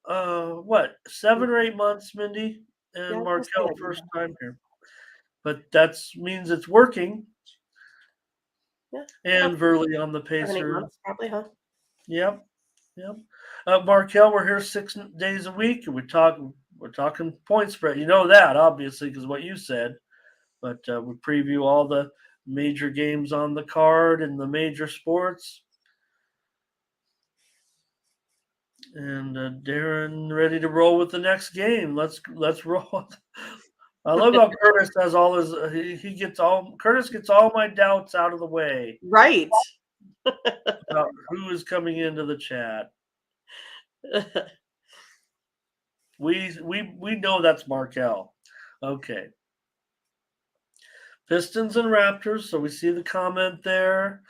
7 or 8 months, Mindy, and Yeah, Markel first time here. But that means it's working. Yeah. And Verley on the 7, 8 Pacers. months, probably, huh? Yep. Markel, we're here 6 days a week, and we're talking point spread. You know that, obviously, because what you said. But we preview all the major games on the card and the major sports. And Darren ready to roll with the next game. Let's roll. I love how Curtis has all his. Curtis gets all my doubts out of the way. Right. About who is coming into the chat. We know that's Markel. Okay. Pistons and Raptors. So we see the comment there.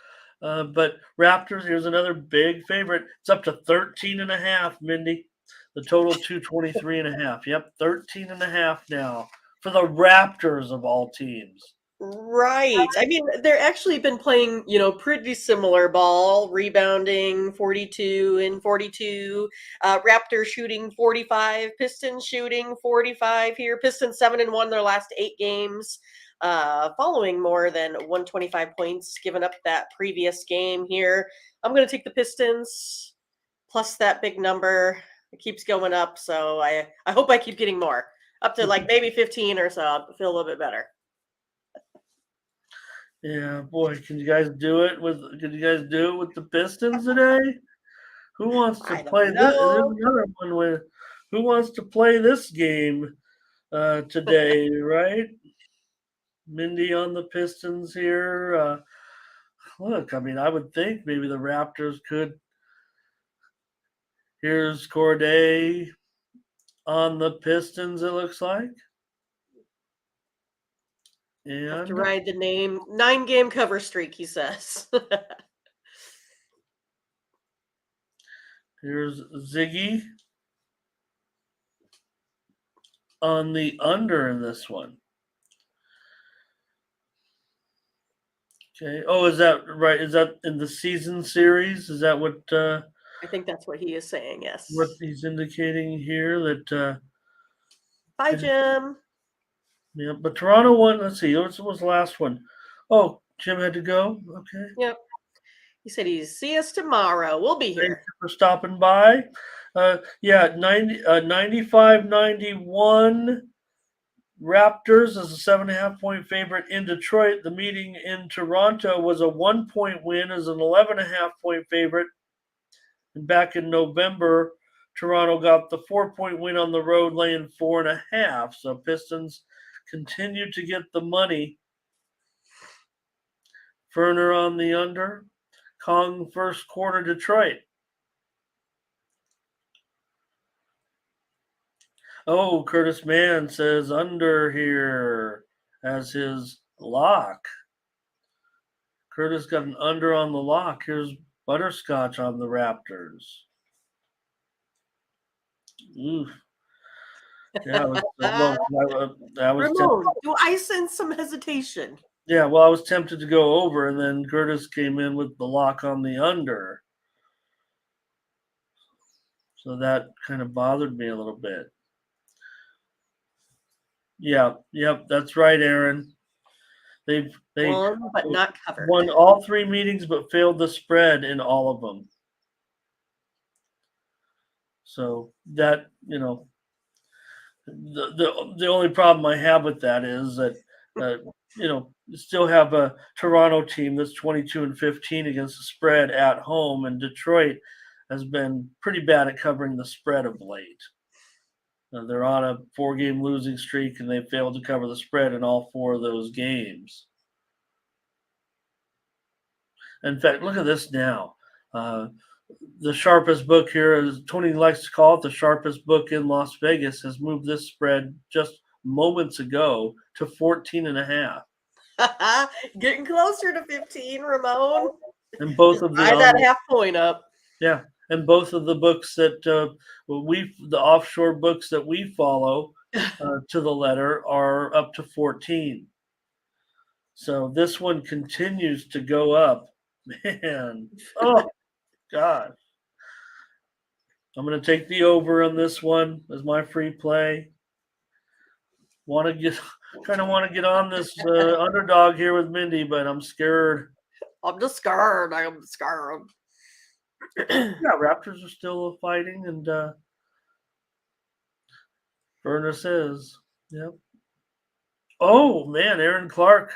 But Raptors, here's another big favorite. It's up to 13.5, Mindy. The total 223.5. Yep, 13.5 now for the Raptors of all teams. Right. I mean, they're actually been playing, pretty similar ball, rebounding 42 and 42. Raptors shooting 45, Pistons shooting 45 here. Pistons 7-1 their last 8 games, following more than 125 points given up that previous game here. I'm going to take the Pistons plus that big number. It keeps going up, so I hope I keep getting more. Up to like maybe 15 or so. I'll feel a little bit better. Yeah, boy, can you guys do it with the Pistons today? Who wants to play this? There's another one with who wants to play this game today, right? Mindy on the Pistons here. Look, I mean, I would think maybe the Raptors could. Here's Corday on the Pistons, it looks like. And have to ride the 9-game cover streak, he says. here's Ziggy on the under in this one. Okay. Oh, is that right? Is that in the season series? Is that what I think that's what he is saying, yes. What he's indicating here that Bye, Jim. Yeah, but Toronto won. Let's see, what was the last one? Oh, Jim had to go. Okay. Yep. He said he's see us tomorrow. We'll be here. Thank you for stopping by. Yeah, 95-91 Raptors is a 7.5-point favorite in Detroit. The meeting in Toronto was a 1-point win as an 11.5-point favorite. And back in November, Toronto got the 4-point win on the road, laying 4.5. So Pistons continue to get the money. Ferner on the under. Kong first quarter Detroit. Oh, Curtis Mann says under here as his lock. Curtis got an under on the lock. Here's Butterscotch on the Raptors. Oof. Yeah, Ramon, do I sense some hesitation? Yeah, well, I was tempted to go over, and then Curtis came in with the lock on the under. So that kind of bothered me a little bit. Yeah, yep, that's right, Aaron. They won, but not covered. Won all 3 meetings, but failed the spread in all of them. So that the only problem I have with that is that you still have a Toronto team that's 22-15 against the spread at home, and Detroit has been pretty bad at covering the spread of late. They're on a 4-game losing streak, and they failed to cover the spread in all 4 of those games. In fact, look at this now. The sharpest book here, as Tony likes to call it, the sharpest book in Las Vegas, has moved this spread just moments ago to 14.5. Getting closer to 15, Ramon. And both Just of the buy that half point up. yeah, and both of the books that the offshore books that we follow to the letter are up to 14. So this one continues to go up. Man, oh God. I'm going to take the over on this one as my free play. Want to get on this underdog here with Mindy, but I'm scared. I'm just scared. I'm scared. Yeah, Raptors are still fighting, and Furnace is. Yep. Oh man, Aaron Clark.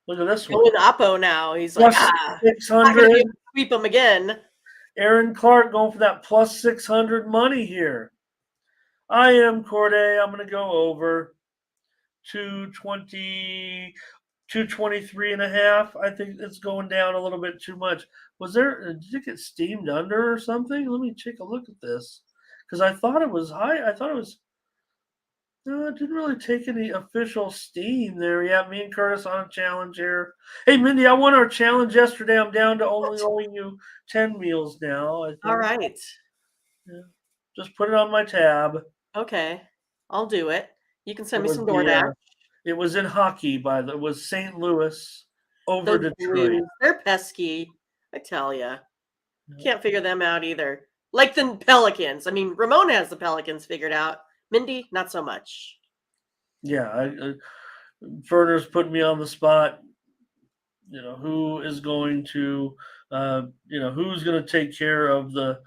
Look at this one. Going Oppo now. He's Plus like, not 600. going to be able to sweep him again. Aaron Clark going for that plus 600 money here. I am Corday. I'm going to go over 220, 223.5. I think it's going down a little bit too much. Did it get steamed under or something? Let me take a look at this. Because I thought it was high. I thought it was. No, it didn't really take any official steam there. Yeah, me and Curtis on a challenge here. Hey, Mindy, I won our challenge yesterday. I'm down to only owing you 10 meals now. I think. All right. Yeah. Just put it on my tab. Okay. I'll do it. You can send me some DoorDash. It was in hockey, it was St. Louis over Those Detroit. Blues, they're pesky. I tell you. Can't figure them out either. Like the Pelicans. I mean, Ramon has the Pelicans figured out. Mindy, not so much. Yeah, Ferner's putting me on the spot. Who is going to, who's going to take care of the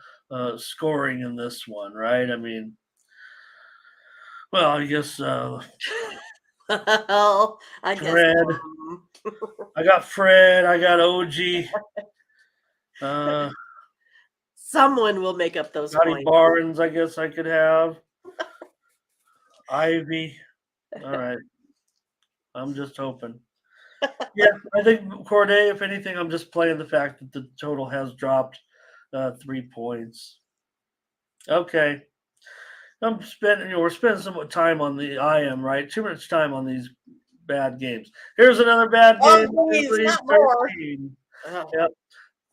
scoring in this one, right? I mean, well, I guess Well, I guess Fred. I got Fred. I got OG. Someone will make up those Scotty points. Barnes, I guess I could have. Ivy. All right. I'm just hoping. Yeah, I think Corday, if anything, I'm just playing the fact that the total has dropped 3 points. Okay. We're spending some time on the IM, right? Too much time on these bad games. Here's another bad game. Please, not more. Oh. Yep.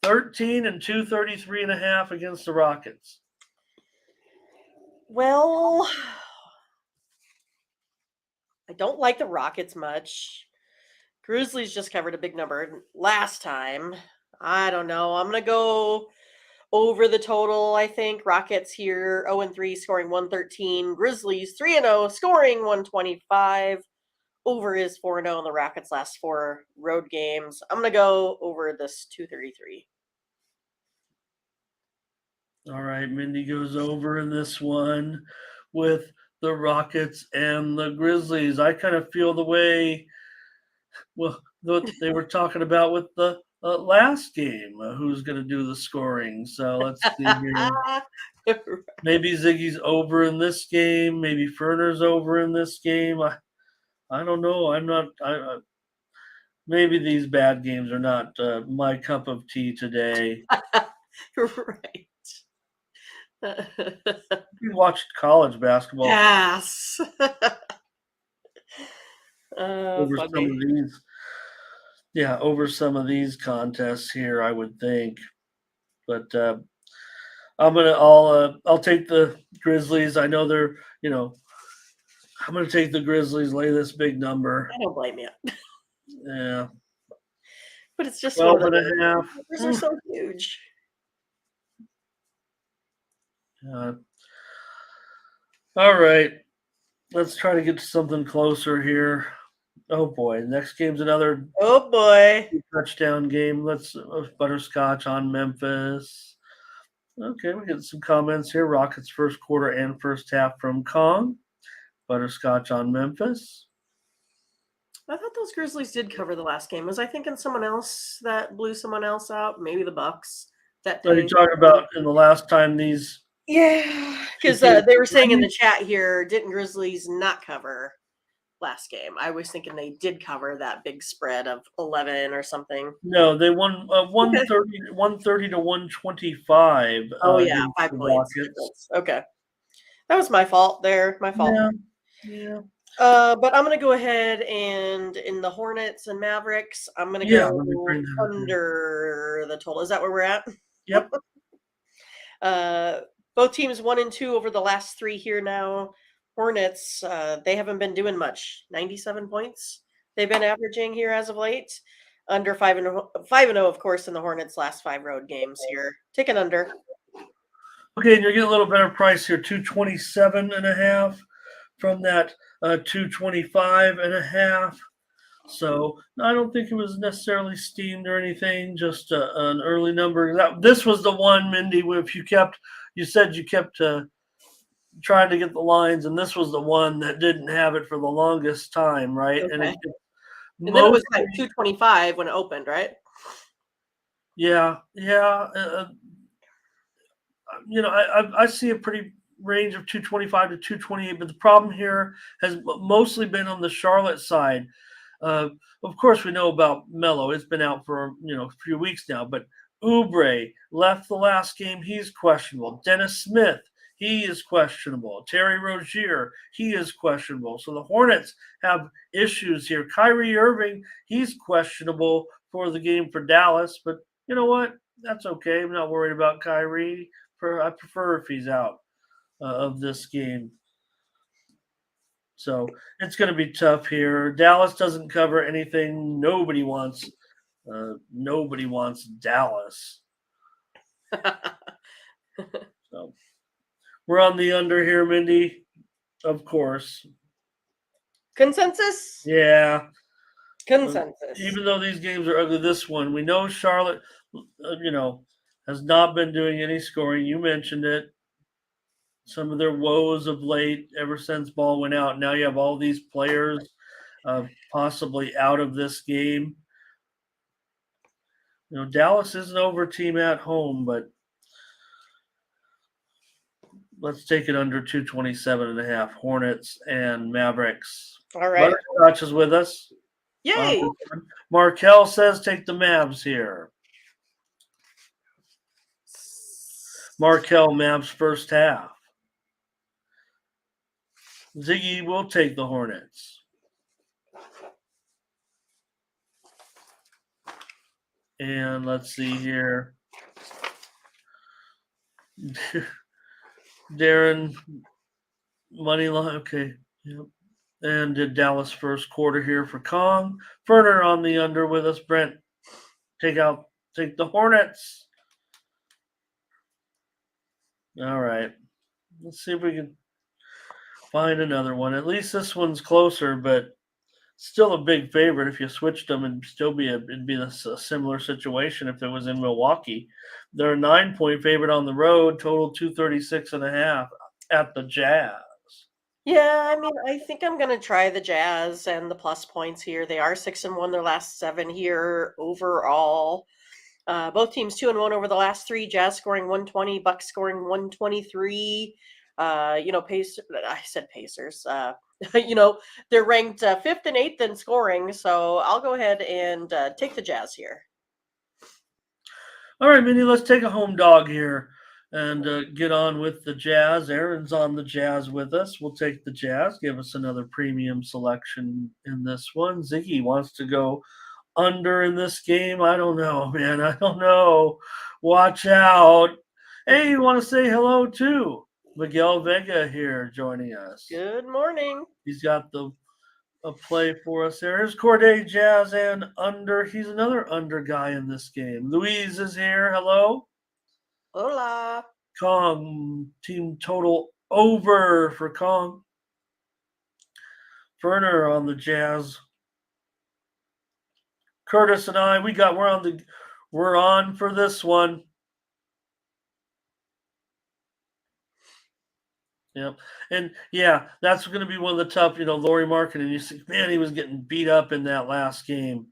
13 and 233.5 against the Rockets. Well, I don't like the Rockets much. Grizzlies just covered a big number last time. I don't know. I'm going to go over the total, I think. Rockets here 0-3, scoring 113. Grizzlies 3-0, scoring 125. Over is 4-0 in the Rockets' last 4 road games. I'm going to go over this 233. All right, Mindy goes over in this one with the Rockets and the Grizzlies. I kind of feel the way they were talking about with the last game. Who's going to do the scoring? So let's see here. Maybe Ziggy's over in this game. Maybe Ferner's over in this game. I don't know. I'm not. Maybe these bad games are not my cup of tea today. Right. You watched college basketball. Yes. Over some of these. Yeah, over some of these contests here, I would think. But I'll take the Grizzlies. I know they're, I'm gonna take the Grizzlies, lay this big number. I don't blame you. Yeah. But it's just 12.5. Numbers are so huge. All right. Let's try to get to something closer here. Oh boy, next game's another touchdown game. Let's butterscotch on Memphis. Okay, we get some comments here. Rockets first quarter and first half from Kong. Butterscotch on Memphis. I thought those Grizzlies did cover the last game. Was I thinking someone else that blew someone else out? Maybe the Bucks that Are you day. talking about in the last time these Yeah, two because teams they were saying in played? the chat here, didn't Grizzlies not cover last game? I was thinking they did cover that big spread of 11 or something. No, they won Okay. 130 to 125 Oh yeah, against 5 the points Rockets. difference. Okay, that was my fault there. My fault. Yeah, yeah, But I'm gonna go ahead and in the Hornets and Mavericks, I'm gonna yeah. Let me go bring that up here. under the total. Is that where we're at? Yep. Uh, both teams 1 and 2 over the last 3 here now. Hornets, they haven't been doing much. 97 points they've been averaging here as of late. Under 5-0, of course, in the Hornets' last 5 road games here. Taking under. Okay, and you're getting a little better price here, 227.5 from that 225.5. So I don't think it was necessarily steamed or anything, just an early number. This was the one, Mindy. If you said you kept trying to get the lines, and this was the one that didn't have it for the longest time, right? And Okay. it And then it was mostly, like 225 when it opened, right? yeah, yeah. I see a pretty range of 225 to 228, but the problem here has mostly been on the Charlotte side. Uh, of course, we know about Melo. It's been out for a few weeks now, but Oubre left the last game. He's questionable. Dennis Smith, he is questionable. Terry Rozier, he is questionable. So the Hornets have issues here. Kyrie Irving, he's questionable for the game for Dallas, but you know what? That's okay. I'm not worried about Kyrie. I prefer if he's out of this game. So it's going to be tough here. Dallas doesn't cover anything. Nobody wants Dallas. So we're on the under here, Mindy. Of course. Consensus? Yeah. Consensus. Even though these games are ugly, this one we know Charlotte, has not been doing any scoring. You mentioned it. Some of their woes of late, ever since Ball went out. Now you have all these players possibly out of this game. Dallas is an over team at home, but let's take it under 227.5. Hornets and Mavericks. All right. Butterscotch is with us. Yay. Markel says take the Mavs here. Markel, Mavs first half. Ziggy will take the Hornets. And let's see here. Darren, money line. Okay. Yep. And did Dallas first quarter here for Kong. Ferner on the under with us. Brent, take the Hornets. All right. Let's see if we can find another one. At least this one's closer, but still a big favorite. If you switched them, it'd be a similar situation if it was in Milwaukee. They're a 9-point favorite on the road, total 236.5 at the Jazz. Yeah, I mean, I think I'm gonna try the Jazz and the plus points here. They are 6-1 their last 7 here overall. Both teams 2-1 over the last 3. Jazz scoring 120, Bucks scoring 123. I said Pacers. They're ranked 5th and 8th in scoring. So I'll go ahead and take the Jazz here. All right, Minnie, let's take a home dog here and get on with the Jazz. Aaron's on the Jazz with us. We'll take the Jazz. Give us another premium selection in this one. Ziggy wants to go under in this game. I don't know, man. I don't know. Watch out. Hey, you want to say hello too? Miguel Vega here joining us. Good morning. He's got a play for us there. Here's Corday Jazz and under. He's another under guy in this game. Louise is here. Hello. Hola. Kong team total over for Kong. Ferner on the Jazz. Curtis and I, we're on for this one. Yep. And yeah, that's going to be one of the tough, Laurie Markin. And you see, man, he was getting beat up in that last game.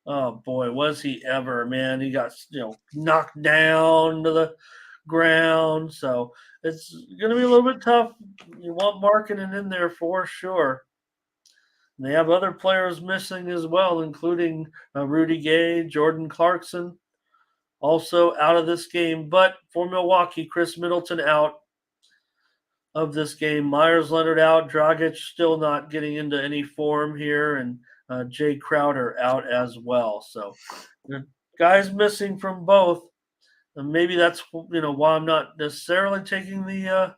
Oh boy, was he ever, man. He got, knocked down to the ground. So it's going to be a little bit tough. You want Markkinen in there for sure. And they have other players missing as well, including Rudy Gay, Jordan Clarkson, also out of this game. But for Milwaukee, Chris Middleton out of this game. Myers Leonard out. Dragic still not getting into any form here. And Jay Crowder out as well. So guys missing from both. And maybe that's why I'm not necessarily taking the.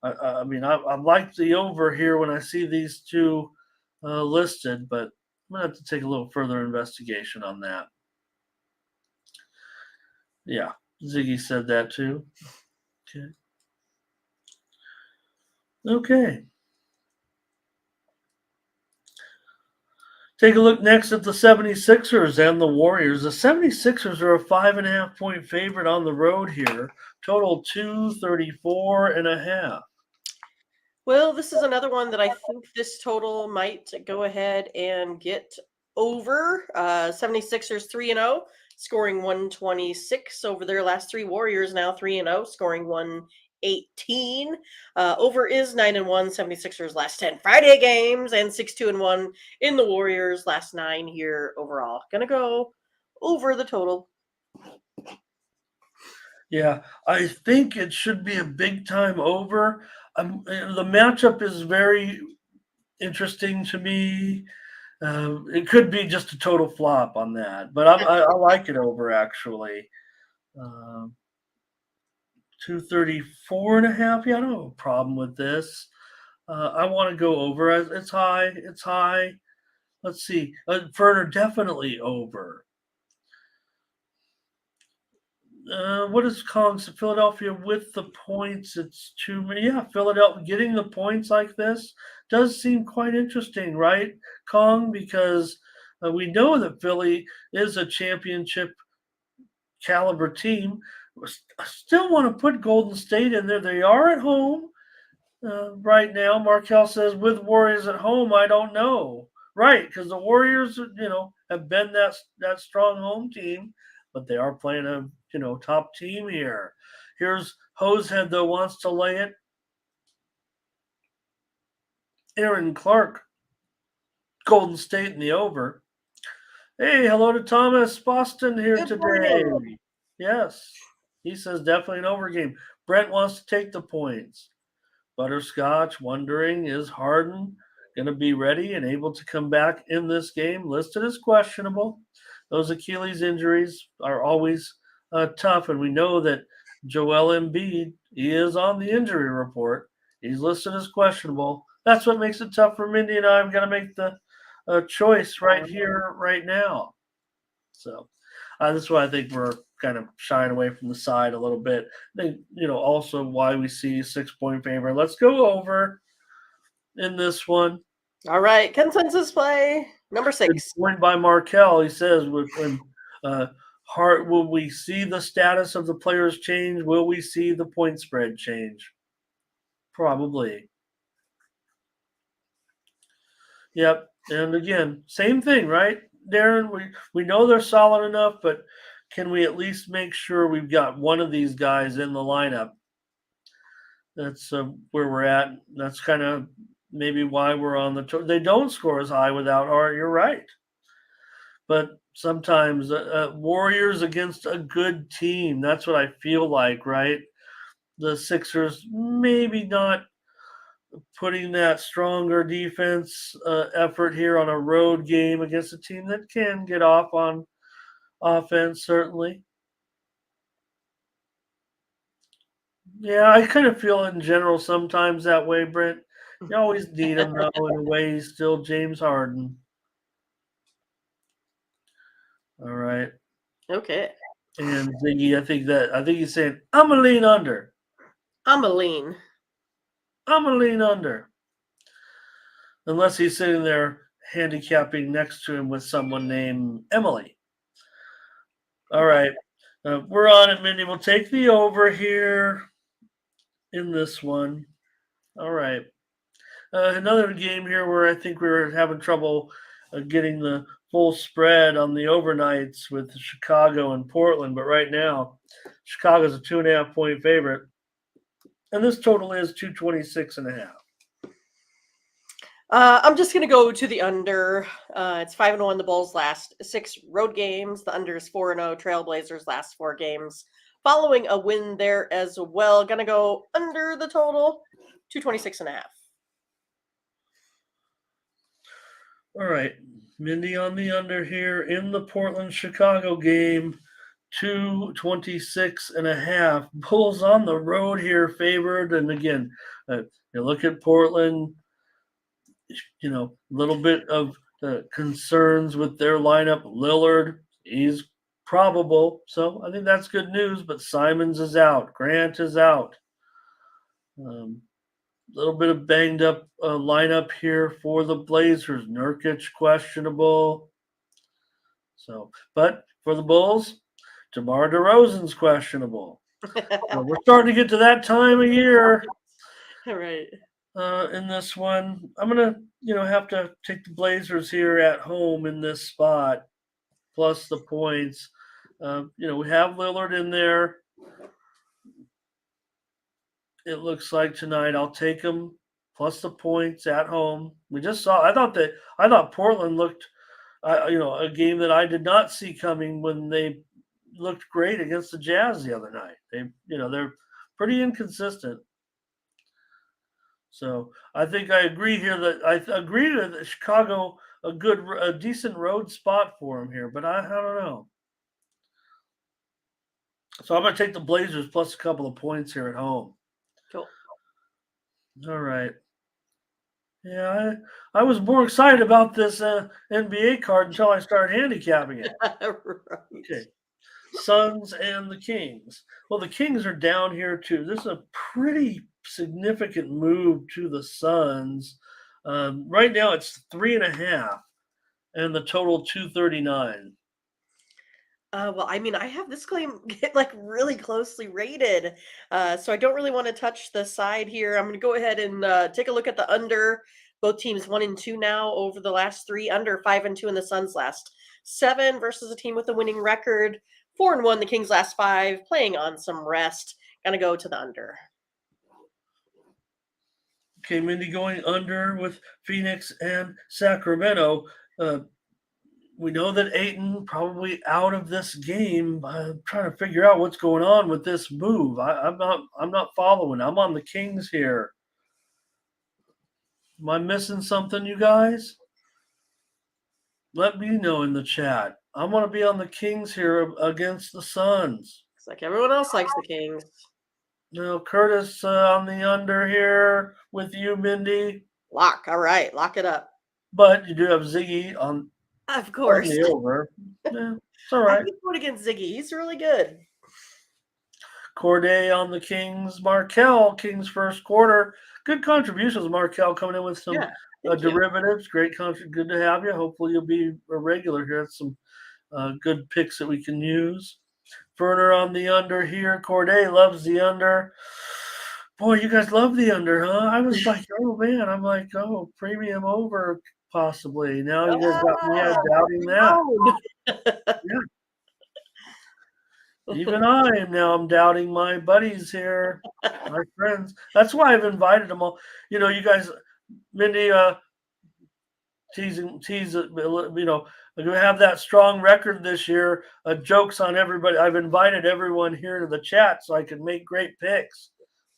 I like the over here when I see these two listed, but I'm gonna have to take a little further investigation on that. Yeah, Ziggy said that too. Okay. Okay. Take a look next at the 76ers and the Warriors. The 76ers are a 5.5 point favorite on the road here. Total 234.5. Well, this is another one that I think this total might go ahead and get over. 76ers 3-0, scoring 126 over their last three. Warriors now 3-0, scoring 118. Over is 9-1, 76ers last 10 Friday games, and 6-2-1 in the Warriors last 9 here overall. Gonna go over the total. Yeah, I think it should be a big time over. The matchup is very interesting to me. It could be just a total flop on that, but I like it over actually. 234.5. Yeah, I don't have a problem with this. I want to go over. It's high. It's high. Let's see. Ferner definitely over. What is Kong's Philadelphia with the points? It's too many. Yeah, Philadelphia getting the points like this does seem quite interesting, right, Kong? Because we know that Philly is a championship caliber team. I still want to put Golden State in there. They are at home right now. Markel says with Warriors at home, I don't know. Right, because the Warriors, have been that strong home team, but they are playing a top team here. Here's Hosehead though wants to lay it. Aaron Clark, Golden State in the over. Hey, hello to Thomas Boston here Good today. morning. Yes, he says definitely an over game. Brent wants to take the points. Butterscotch wondering, is Harden going to be ready and able to come back in this game? Listed as questionable. Those Achilles injuries are always tough, and we know that Joel Embiid, he is on the injury report. He's listed as questionable. That's what makes it tough for Mindy and I. I've got to make the choice right here, right now. So this is why I think we're kind of shying away from the side a little bit. I think, also why we see 6 point favor. Let's go over in this one. All right, consensus play number 6. Point by Markel. He says, when Hart, will we see the status of the players change? Will we see the point spread change? Probably. Yep. And again, same thing, right, Darren? We know they're solid enough, but can we at least make sure we've got one of these guys in the lineup? That's where we're at. That's kind of maybe why we're on the. They don't score as high without Hart. You're right, but sometimes Warriors against a good team. That's what I feel like, right? The Sixers maybe not putting that stronger defense effort here on a road game against a team that can get off on offense, certainly. Yeah, I kind of feel in general sometimes that way, Brent. You always need him, though, in a way. He's still James Harden. All right. Okay. And Ziggy, I think he's saying, I'm gonna lean under. I'm a lean. I'm gonna lean under. Unless he's sitting there handicapping next to him with someone named Emily. All right. We're on it, Mindy. We'll take the over here in this one. All right. Another game here where I think we were having trouble getting the full spread on the overnights with Chicago and Portland, but right now, Chicago's a 2.5 point favorite, and this total is 226.5. I'm just going to go to the under. It's 5-1 the Bulls last 6 road games. The under is 4-0 Trailblazers last 4 games. Following a win there as well. Going to go under the total, 226.5. All right, Mindy on the under here in the Portland Chicago game, 226.5. Bulls on the road here favored, and again, you look at Portland. A little bit of concerns with their lineup. Lillard, he's probable, so I think that's good news. But Simons is out. Grant is out. Little bit of banged up lineup here for the Blazers. Nurkic questionable. So, but for the Bulls, DeMar DeRozan's questionable. So we're starting to get to that time of year. All right. In this one, I'm gonna, have to take the Blazers here at home in this spot, plus the points. We have Lillard in there. It looks like tonight I'll take them plus the points at home. We just saw. I thought Portland looked, a game that I did not see coming when they looked great against the Jazz the other night. They're pretty inconsistent. So I think I agree here that I agree that Chicago a decent road spot for them here, but I don't know. So I'm going to take the Blazers plus a couple of points here at home. Cool. All right. Yeah, I was more excited about this NBA card until I started handicapping it. Right. Okay. Suns and the Kings. Well, the Kings are down here too. This is a pretty significant move to the Suns. Right now it's 3.5, and the total 239. Well, I mean, I have this claim like really closely rated, so I don't really want to touch the side here. I'm going to go ahead and take a look at the under. Both teams 1-2 now over the last 3. Under 5-2 in the Suns last 7 versus a team with a winning record. 4-1 the Kings last 5, playing on some rest. Gonna go to the under. Okay, Mindy going under with Phoenix and Sacramento. We know that Ayton probably out of this game. I'm trying to figure out what's going on with this move. I'm not following. I'm on the Kings here. Am I missing something, you guys? Let me know in the chat. I want to be on the Kings here against the Suns. Looks like everyone else likes the Kings. Curtis on the under here with you, Mindy. Lock. All right, lock it up. But you do have Ziggy on. Of course. The over. Yeah, it's all right. I can vote against Ziggy. He's really good. Corday on the Kings. Markel, Kings first quarter. Good contributions, Markel, coming in with some derivatives. Great contribution. Good to have you. Hopefully you'll be a regular here. It's some good picks that we can use. Werner on the under here. Corday loves the under. Boy, you guys love the under, huh? I was like, oh, man. I'm like, oh, premium over possibly. Now you guys got me doubting that. Yeah. Even I'm doubting my buddies here, my friends. That's why I've invited them all. You guys, Mindy, tease, we have that strong record this year. Jokes on everybody. I've invited everyone here to the chat so I can make great picks.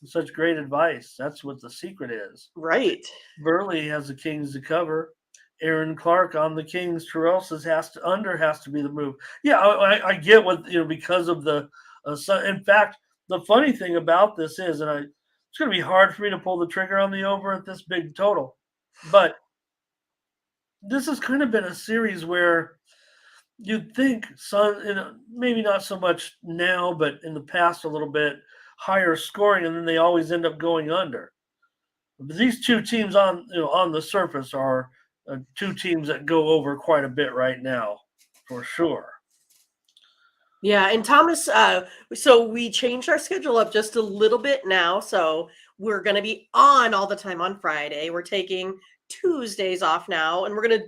Such great advice. That's what the secret is. Right. Burley has the Kings to cover. Aaron Clark on the Kings. Terrell says has to be the move. Yeah, I get what because of the. In fact, the funny thing about this is, it's going to be hard for me to pull the trigger on the over at this big total, but this has kind of been a series where you'd think maybe not so much now, but in the past a little bit higher scoring, and then they always end up going under. But these two teams on the surface are. Two teams that go over quite a bit right now, for sure. Yeah, and Thomas, so we changed our schedule up just a little bit now. So we're going to be on all the time on Friday. We're taking Tuesdays off now, and we're going to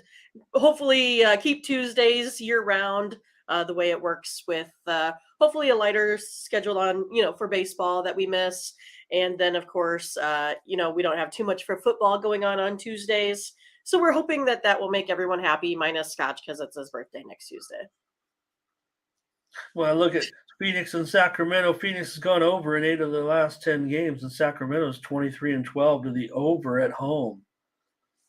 hopefully keep Tuesdays year round. The way it works with hopefully a lighter schedule on for baseball that we miss, and then of course we don't have too much for football going on Tuesdays. So we're hoping that that will make everyone happy, minus Scotch because it's his birthday next Tuesday. Well, I look at Phoenix and Sacramento. Phoenix has gone over in 8 of the last 10 games, and Sacramento's 23-12 to the over at home.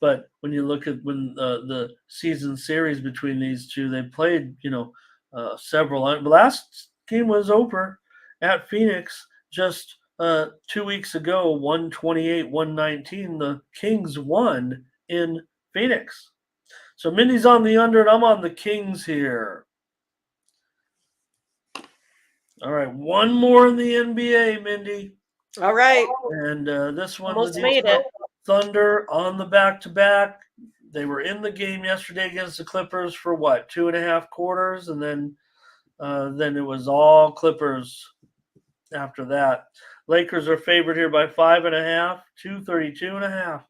But when you look at when the season series between these two, they played, several. The last game was over at Phoenix just 2 weeks ago, 128-119. The Kings won in Phoenix. So Mindy's on the under, and I'm on the Kings here. All right, one more in the NBA, Mindy. All right, And this one, almost the made it. Thunder on the back-to-back. They were in the game yesterday against the Clippers for what, 2.5 quarters, and then it was all Clippers after that. Lakers are favored here by 5.5, 232.5.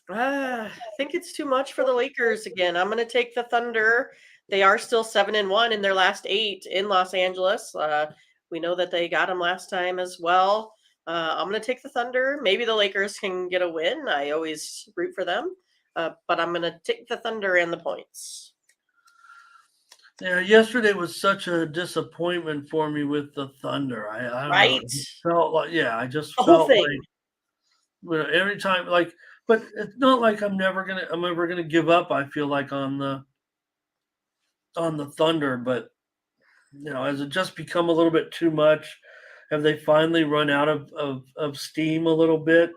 I think it's too much for the Lakers again. I'm going to take the Thunder. They are still 7-1 in their last 8 in Los Angeles. We know that they got them last time as well. I'm going to take the Thunder. Maybe the Lakers can get a win. I always root for them, but I'm going to take the Thunder and the points. Yeah, yesterday was such a disappointment for me with the Thunder. I don't know. Right? It felt like, yeah, I just The whole felt thing. like every time, like, but it's not like I'm ever gonna give up. I feel like on the Thunder, but has it just become a little bit too much? Have they finally run out of steam a little bit?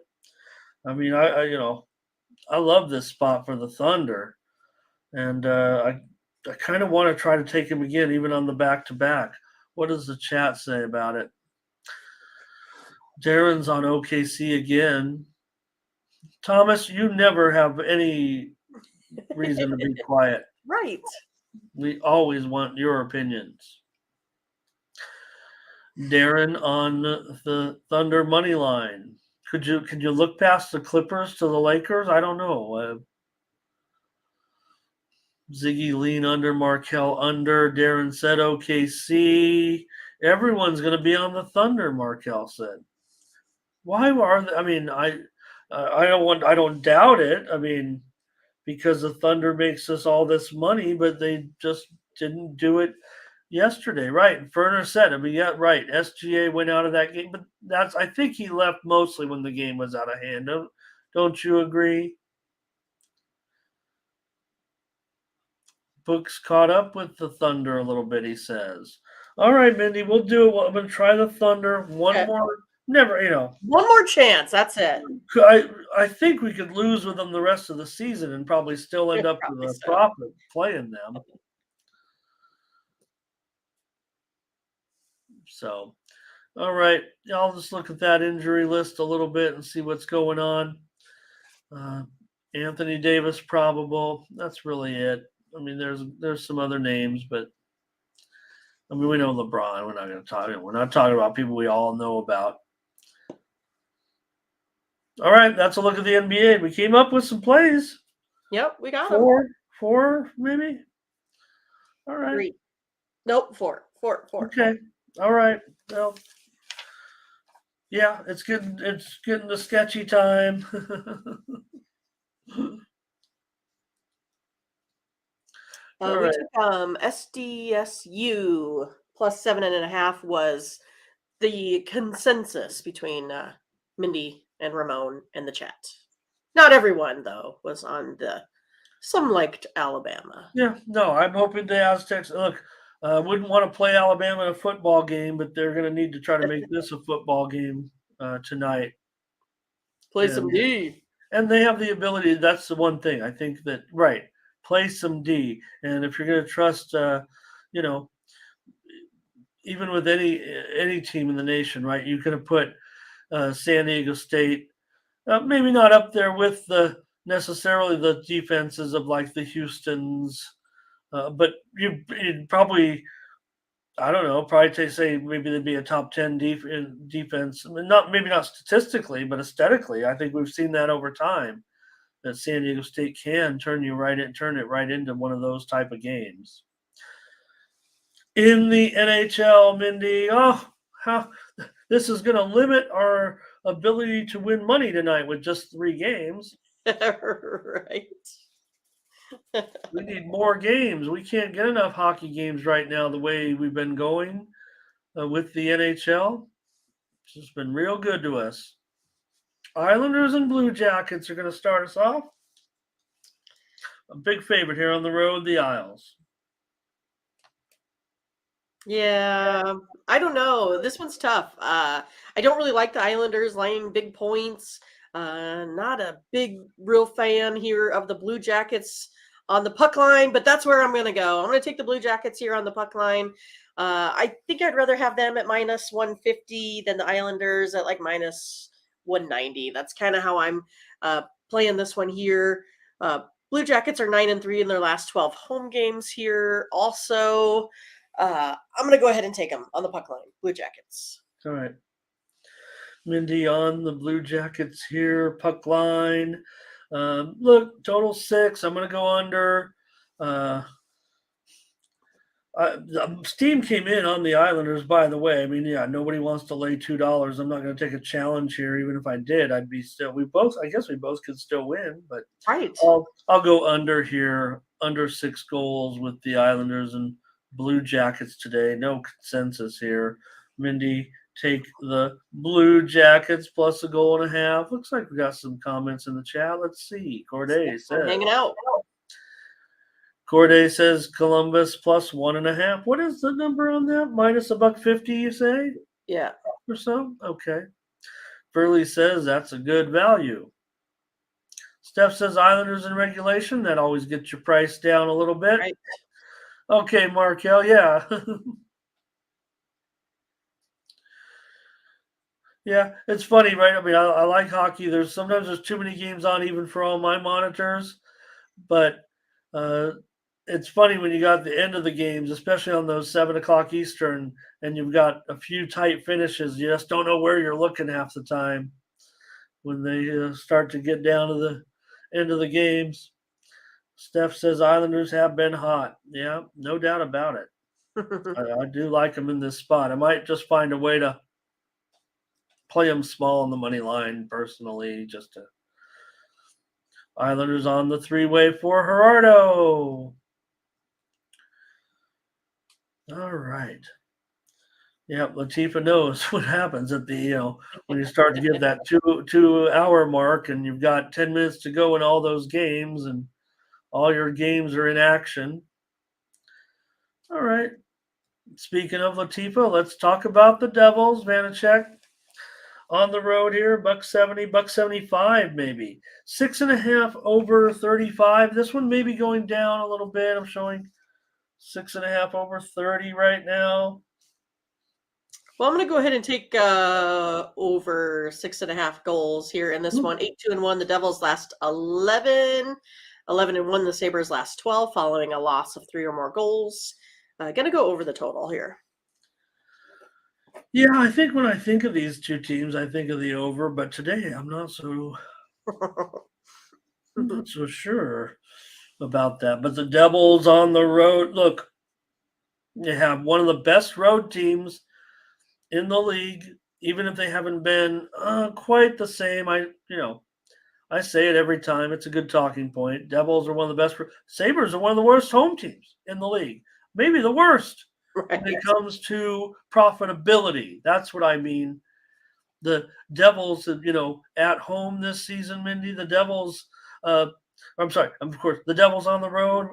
I mean, I love this spot for the Thunder, and I kind of want to try to take him again, even on the back to back. What does the chat say about it? Darren's on OKC again. Thomas, you never have any reason to be quiet. Right. We always want your opinions. Darren on the Thunder money line. Could you look past the Clippers to the Lakers? I don't know. Ziggy lean under, Markel under. Darren said OKC. Everyone's going to be on the Thunder. Markel said. Why are they? I mean, I don't doubt it. I mean, because the Thunder makes us all this money, but they just didn't do it yesterday, right? Ferner said, I mean, yeah, right. SGA went out of that game, but I think he left mostly when the game was out of hand. Don't you agree? Book's caught up with the Thunder a little bit, he says. All right, Mindy, we'll do it. I'm going to try the Thunder one Okay. more. Never, One more chance. That's it. I think we could lose with them the rest of the season and probably still end up with Probably a so. profit playing them. So, all right, I'll just look at that injury list a little bit and see what's going on. Anthony Davis probable. That's really it. I mean, there's some other names, but I mean, we know LeBron. We're not going to talk. We're not talking about people we all know about. All right, that's a look at the NBA. We came up with some plays. Yep, we got them. Four, maybe. All right. 3. Nope, 4. Okay. All right. Well, yeah, it's getting the sketchy time. All We right. took SDSU plus 7.5 was the consensus between Mindy and Ramon and the chat. Not everyone though was on some liked Alabama. Yeah, no, I'm hoping the Aztecs look. Wouldn't want to play Alabama in a football game, but they're going to need to try to make this a football game tonight. Play some D. And they have the ability. That's the one thing I think that right. Play some D, and if you're going to trust, even with any team in the nation, right? You could have put San Diego State, maybe not up there with necessarily the defenses of like the Houston's, but you'd probably I don't know. Probably to say maybe they'd be a top 10 defense. I mean, not maybe not statistically, but aesthetically. I think we've seen that over time that San Diego State can turn it right into one of those type of games. In the NHL, Mindy, how this is going to limit our ability to win money tonight with just 3 games. Right. We need more games. We can't get enough hockey games right now the way we've been going with the NHL. It's just been real good to us. Islanders and Blue Jackets are going to start us off. A big favorite here on the road, the Isles. Yeah, I don't know. This one's tough. I don't really like the Islanders laying big points. Not a big real fan here of the Blue Jackets on the puck line, but that's where I'm going to go. I'm going to take the Blue Jackets here on the puck line. I think I'd rather have them at minus 150 than the Islanders at like minus 190. That's kind of how I'm playing this one here. Blue Jackets are 9-3 in their last 12 home games here. Also, I'm going to go ahead and take them on the puck line. Blue Jackets. All right. Mindy on the Blue Jackets here, puck line. Look, total 6. I'm going to go under. Steam came in on the Islanders, by the way. I mean, yeah, nobody wants to lay $2. I'm not going to take a challenge here. Even if I did, I'd be still. I guess we both could still win, but Right. I'll go under here, under 6 goals with the Islanders and Blue Jackets today. No consensus here. Mindy, take the Blue Jackets plus a goal and a half. Looks like we got some comments in the chat. Let's see. Corday says. Hanging out. Corday says Columbus plus 1.5. What is the number on that? Minus $1.50, you say? Yeah. Or so? Okay. Burley says that's a good value. Steph says Islanders in regulation. That always gets your price down a little bit. Right. Okay, Markel, yeah. Yeah, it's funny, right? I mean, I like hockey. Sometimes there's too many games on even for all my monitors, but it's funny when you got the end of the games, especially on those 7 o'clock Eastern, and you've got a few tight finishes. You just don't know where you're looking half the time when they start to get down to the end of the games. Steph says Islanders have been hot. Yeah, no doubt about it. I do like them in this spot. I might just find a way to play them small on the money line personally, just to. Islanders on the 3-way for Gerardo. All right. Yeah, Latifa knows what happens at the when you start to get that 2 hour mark and you've got 10 minutes to go in all those games and all your games are in action. All right. Speaking of Latifa, let's talk about the Devils. Vanacek on the road here, $1.70, $1.75 maybe. 6.5 over 35. This one may be going down a little bit. I'm showing 6.5 over 30 right now. Well, I'm going to go ahead and take over 6.5 goals here in this one. 8-2-1. The Devils last 11. 11-1. The Sabres last 12, following a loss of 3 or more goals. Going to go over the total here. Yeah, I think when I think of these two teams, I think of the over. But today, I'm not so sure about that. But the Devils on the road, look, they have one of the best road teams in the league, even if they haven't been quite the same. I say it every time. It's a good talking point. Devils are one of the best. Sabres are one of the worst home teams in the league. Maybe the worst when it comes to profitability. That's what I mean. The Devils, at home this season, Mindy, the Devils, I'm sorry, of course, the Devils on the road,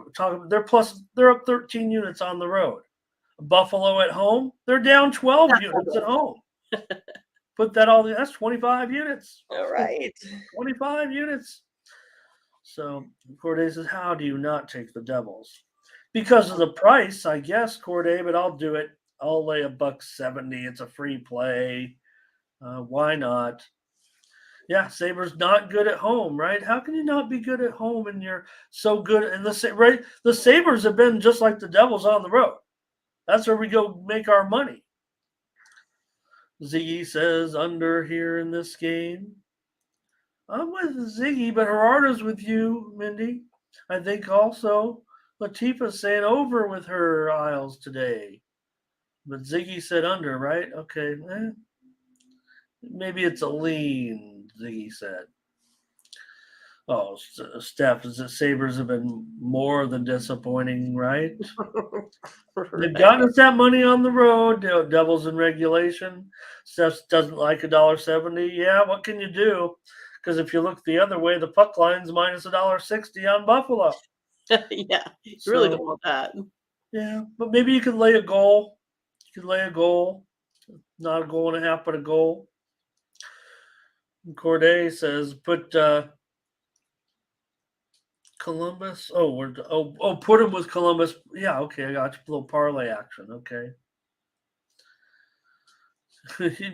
they're up 13 units on the road. Buffalo at home, they're down 12 units at home. Put that that's 25 units. All right. 25 units. So Corday says, how do you not take the Devils? Because of the price, I guess, Corday, but I'll do it. I'll lay $1.70. It's a free play. Why not? Yeah, Sabres not good at home, right? How can you not be good at home and you're so good? And the Sabres have been just like the Devils on the road. That's where we go make our money. Ziggy says under here in this game. I'm with Ziggy, but Gerardo's with you, Mindy. I think also Latifah's saying over with her Isles today. But Ziggy said under, right? Okay. Maybe it's a lean, Ziggy said. Oh, Steph, the Sabres have been more than disappointing, right? They've Right. gotten us that money on the road. Devils in regulation. Steph doesn't like $1.70. Yeah, what can you do? Because if you look the other way, the puck line's minus $1.60 on Buffalo. Yeah, you really don't So want that. yeah, but maybe you could lay a goal. You could lay a goal, not a goal and a half, but a goal. And Corday says put Columbus. Oh, put him with Columbus. Yeah, okay, I got you. A little parlay action. Okay.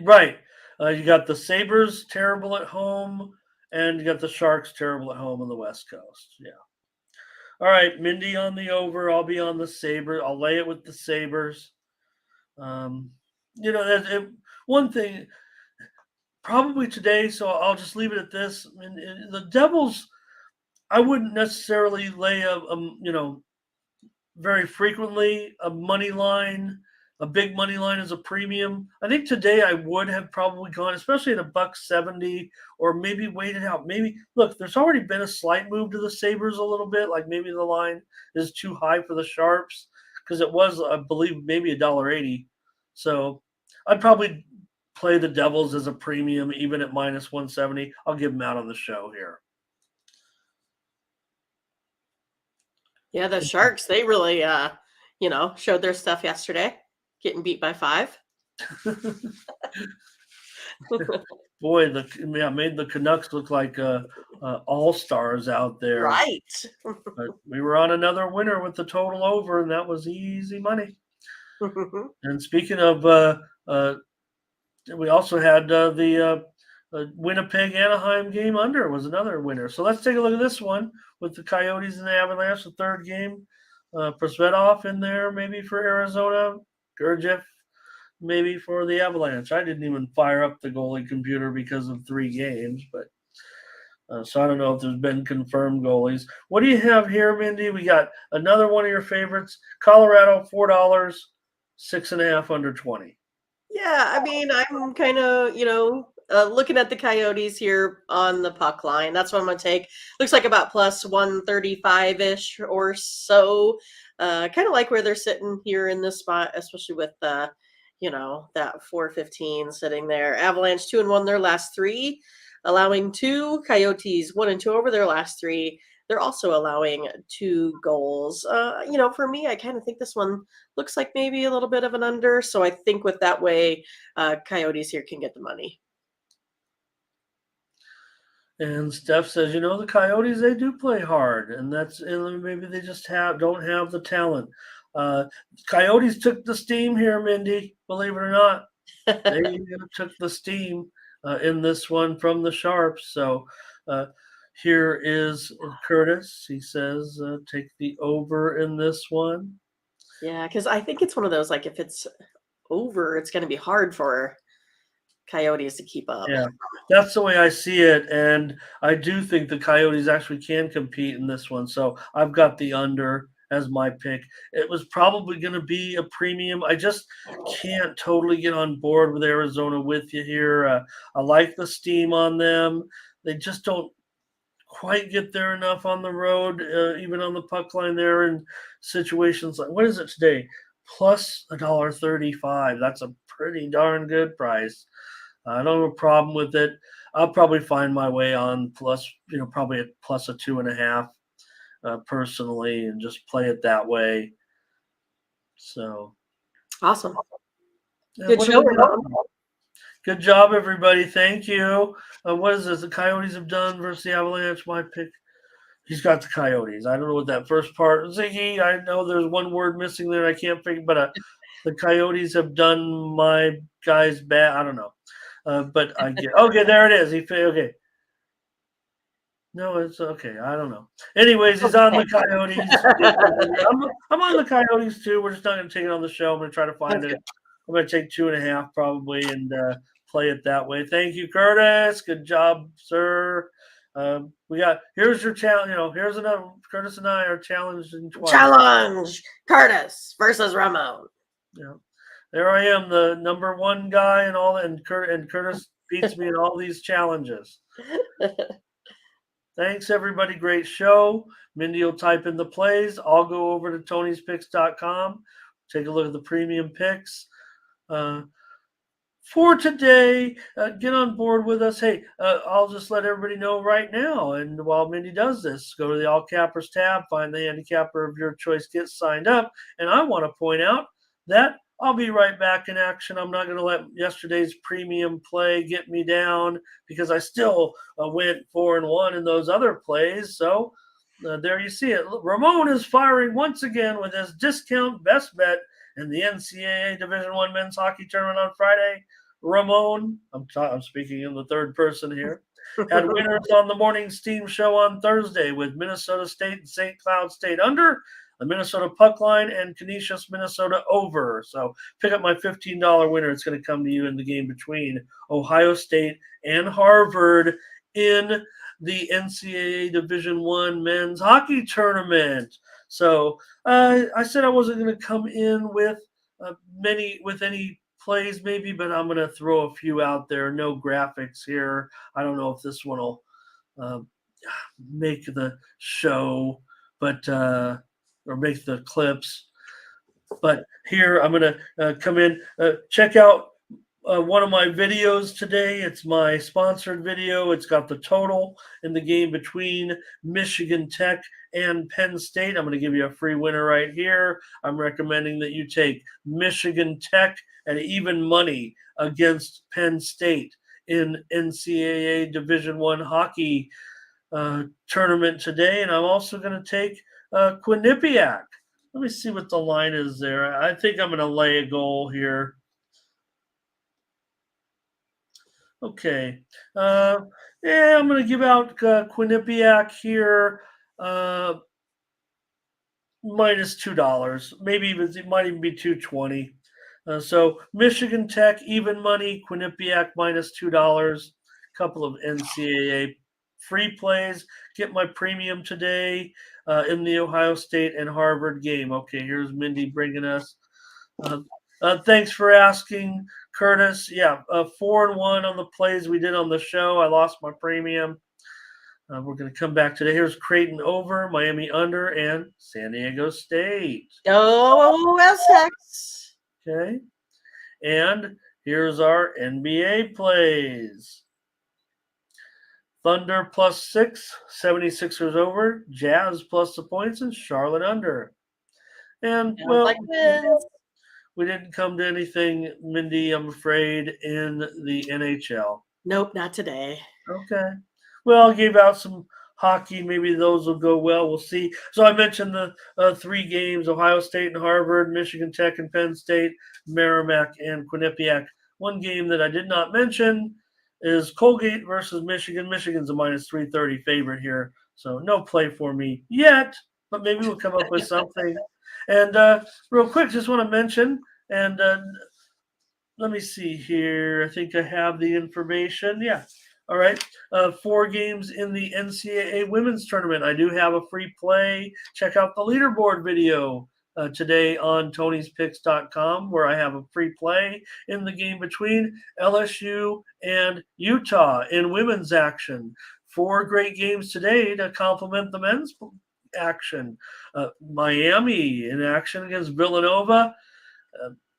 Right. You got the Sabres terrible at home, and you got the Sharks terrible at home on the West Coast. Yeah. All right, Mindy on the over. I'll be on the Sabres. I'll lay it with the Sabres. Um, one thing probably today, so I'll just leave it at this. The Devils, I wouldn't necessarily lay very frequently a big money line as a premium. I think today I would have probably gone, especially at $1.70, or maybe waited out. Maybe look, there's already been a slight move to the Sabres a little bit, like maybe the line is too high for the Sharps because it was, I believe, maybe $1.80. So I'd probably play the Devils as a premium, even at minus 170. I'll give them out on the show here. Yeah, the Sharks, they really showed their stuff yesterday, getting beat by 5. Boy, made the Canucks look like all stars out there. Right. But we were on another winner with the total over, and that was easy money. And speaking of, we also had the Winnipeg Anaheim game under was another winner. So let's take a look at this one with the Coyotes and the Avalanche, the third game. Prosvetov in there maybe for Arizona, Gurdjieff maybe for the Avalanche. I didn't even fire up the goalie computer because of 3 games, but so I don't know if there's been confirmed goalies. What do you have here, Mindy? We got another one of your favorites, Colorado, $4, 6.5 under 20. Yeah, I mean, I'm kind of, looking at the Coyotes here on the puck line. That's what I'm going to take. Looks like about plus 135-ish or so. Kind of like where they're sitting here in this spot, especially with, that 415 sitting there. Avalanche 2-1 their last 3, allowing 2. Coyotes 1-2 over their last 3. They're also allowing 2 goals. For me, I kind of think this one looks like maybe a little bit of an under. So I think with that way, Coyotes here can get the money. And Steph says, the Coyotes, they do play hard, and maybe they just don't have the talent. Coyotes took the steam here, Mindy, believe it or not. They took the steam in this one from the Sharps. So here is Curtis. He says, take the over in this one. Yeah, because I think it's one of those, like, if it's over, it's going to be hard for Coyotes to keep up. Yeah, that's the way I see it. And I do think the Coyotes actually can compete in this one. So I've got the under as my pick. It was probably going to be a premium. I just can't totally get on board with Arizona with you here. I like the steam on them. They just don't quite get there enough on the road, even on the puck line there in situations like, what is it today? Plus $1.35. That's a pretty darn good price. I don't have a problem with it. I'll probably find my way on plus, probably at plus a 2.5 personally, and just play it that way. So Awesome. yeah, Good show. Good job, everybody. Thank you. What is this? The Coyotes have done versus the Avalanche. My pick. He's got the Coyotes. I don't know what that first part. Ziggy, I know there's one word missing there. I can't figure, but the Coyotes have done my guys bad. I don't know. But I get okay. There it is. Okay. No, it's okay. I don't know. Anyways, he's on Okay. the Coyotes. I'm on the Coyotes too. We're just not going to take it on the show. I'm going to try to find That's it. good. I'm going to take 2.5 probably and play it that way. Thank you, Curtis. Good job, sir. We got here's your challenge. Here's another. Curtis and I are challenging twice. Challenge Curtis versus Ramon. Yeah, there I am, the number one guy and all, and Curtis beats me in all these challenges. Thanks, everybody. Great show. Mindy will type in the plays. I'll go over to tonyspicks.com, take a look at the premium picks. For today, get on board with us. Hey, I'll just let everybody know right now. And while Mindy does this, go to the All Cappers tab, find the handicapper of your choice, get signed up. And I want to point out that I'll be right back in action. I'm not going to let yesterday's premium play get me down because I still went 4-1 in those other plays. So there you see it. Ramon is firing once again with his discount best bet in the NCAA Division I men's hockey tournament on Friday. Ramon, I'm speaking in the third person here, had winners on the morning steam show on Thursday with Minnesota State and St. Cloud State under, the Minnesota puck line, and Canisius, Minnesota over. So pick up my $15 winner. It's going to come to you in the game between Ohio State and Harvard in the NCAA Division I men's hockey tournament. So I said I wasn't going to come in with any plays maybe, but I'm going to throw a few out there. No graphics here. I don't know if this one will make the show, but or make the clips. But here I'm going to come in, check out one of my videos today. It's my sponsored video. It's got the total in the game between Michigan Tech and Penn State. I'm going to give you a free winner right here. I'm recommending that you take Michigan Tech at even money against Penn State in NCAA Division I hockey tournament today. And I'm also going to take Quinnipiac. Let me see what the line is there. I think I'm going to lay a goal here. Okay. Yeah, I'm going to give out Quinnipiac here minus $2. Maybe it might even be $2.20. So Michigan Tech even money, Quinnipiac minus $2. Couple of NCAA free plays. Get my premium today in the Ohio State and Harvard game. Okay, here's Mindy bringing us. Thanks for asking, Curtis. Yeah, 4-1 on the plays we did on the show. I lost my premium. We're going to come back today. Here's Creighton over, Miami under, and San Diego State. Go Aztecs. Okay. And here's our NBA plays. Thunder +6, 76ers over, Jazz plus the points, and Charlotte under. And, well, like wins. we didn't come to anything, Mindy, I'm afraid, in the NHL. Nope, not today. Okay. Well, I gave out some hockey. Maybe those will go well. We'll see. So I mentioned the 3 games, Ohio State and Harvard, Michigan Tech and Penn State, Merrimack and Quinnipiac. One game that I did not mention is Colgate versus Michigan. Michigan's a minus 330 favorite here. So no play for me yet, but maybe we'll come up with something. And real quick, just want to mention, and let me see here. I think I have the information. Yeah. All right. 4 games in the NCAA women's tournament. I do have a free play. Check out the leaderboard video today on tonyspicks.com, where I have a free play in the game between LSU and Utah in women's action. 4 great games today to complement the men's action. Miami in action against Villanova.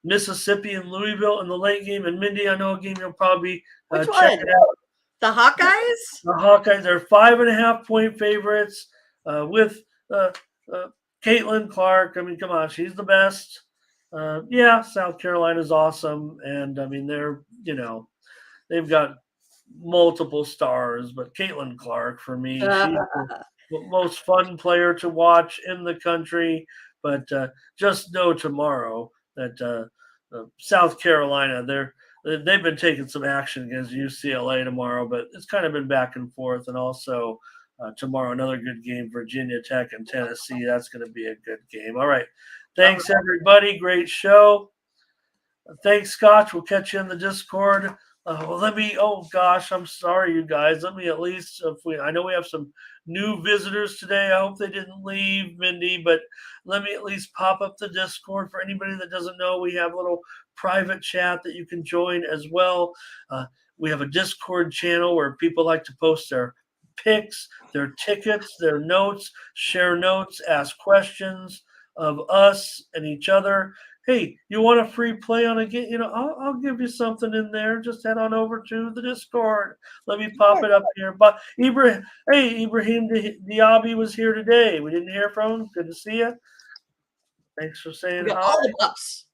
Mississippi and Louisville in the late game. And Mindy, I know a game you'll probably Which check one? it out. The Hawkeyes? The Hawkeyes are 5.5-point favorites with Caitlin Clark. I mean, come on, she's the best. Yeah, South Carolina's awesome, and I mean they've got multiple stars, but Caitlin Clark for me, she's the most fun player to watch in the country. But just know tomorrow that South Carolina, they've been taking some action against UCLA tomorrow, but it's kind of been back and forth. And also tomorrow. Another good game, Virginia Tech and Tennessee. That's going to be a good game. All right. Thanks, everybody. Great show. Thanks, Scotch. We'll catch you in the Discord. Oh gosh, I'm sorry, you guys. Let me at least, I know we have some new visitors today. I hope they didn't leave, Mindy, but let me at least pop up the Discord for anybody that doesn't know. We have a little private chat that you can join as well. We have a Discord channel where people like to post their picks, their tickets, their notes, share notes, ask questions of us and each other. Hey, you want a free play on a game? I'll give you something in there. Just head on over to the Discord. Let me pop it up here. But Ibrahim Diaby was here today. We didn't hear from him. Good to see you. Thanks for saying hi. All the bucks.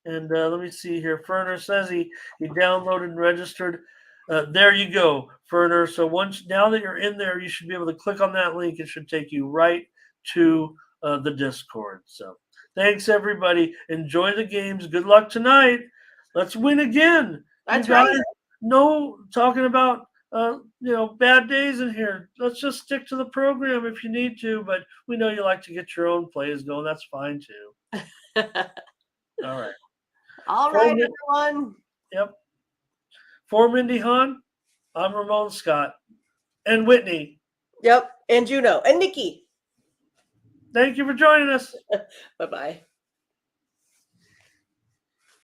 And let me see here. Ferner says he downloaded and registered. There you go, Ferner. So now that you're in there, you should be able to click on that link. It should take you right to the Discord. So thanks, everybody. Enjoy the games. Good luck tonight. Let's win again. That's right. No talking about bad days in here. Let's just stick to the program if you need to, but we know you like to get your own plays going. That's fine too. All right. All right, everyone. Yep. For Mindy Hahne, I'm Ramon Scott. And Whitney. Yep. And Juno. And Nikki. Thank you for joining us. Bye-bye.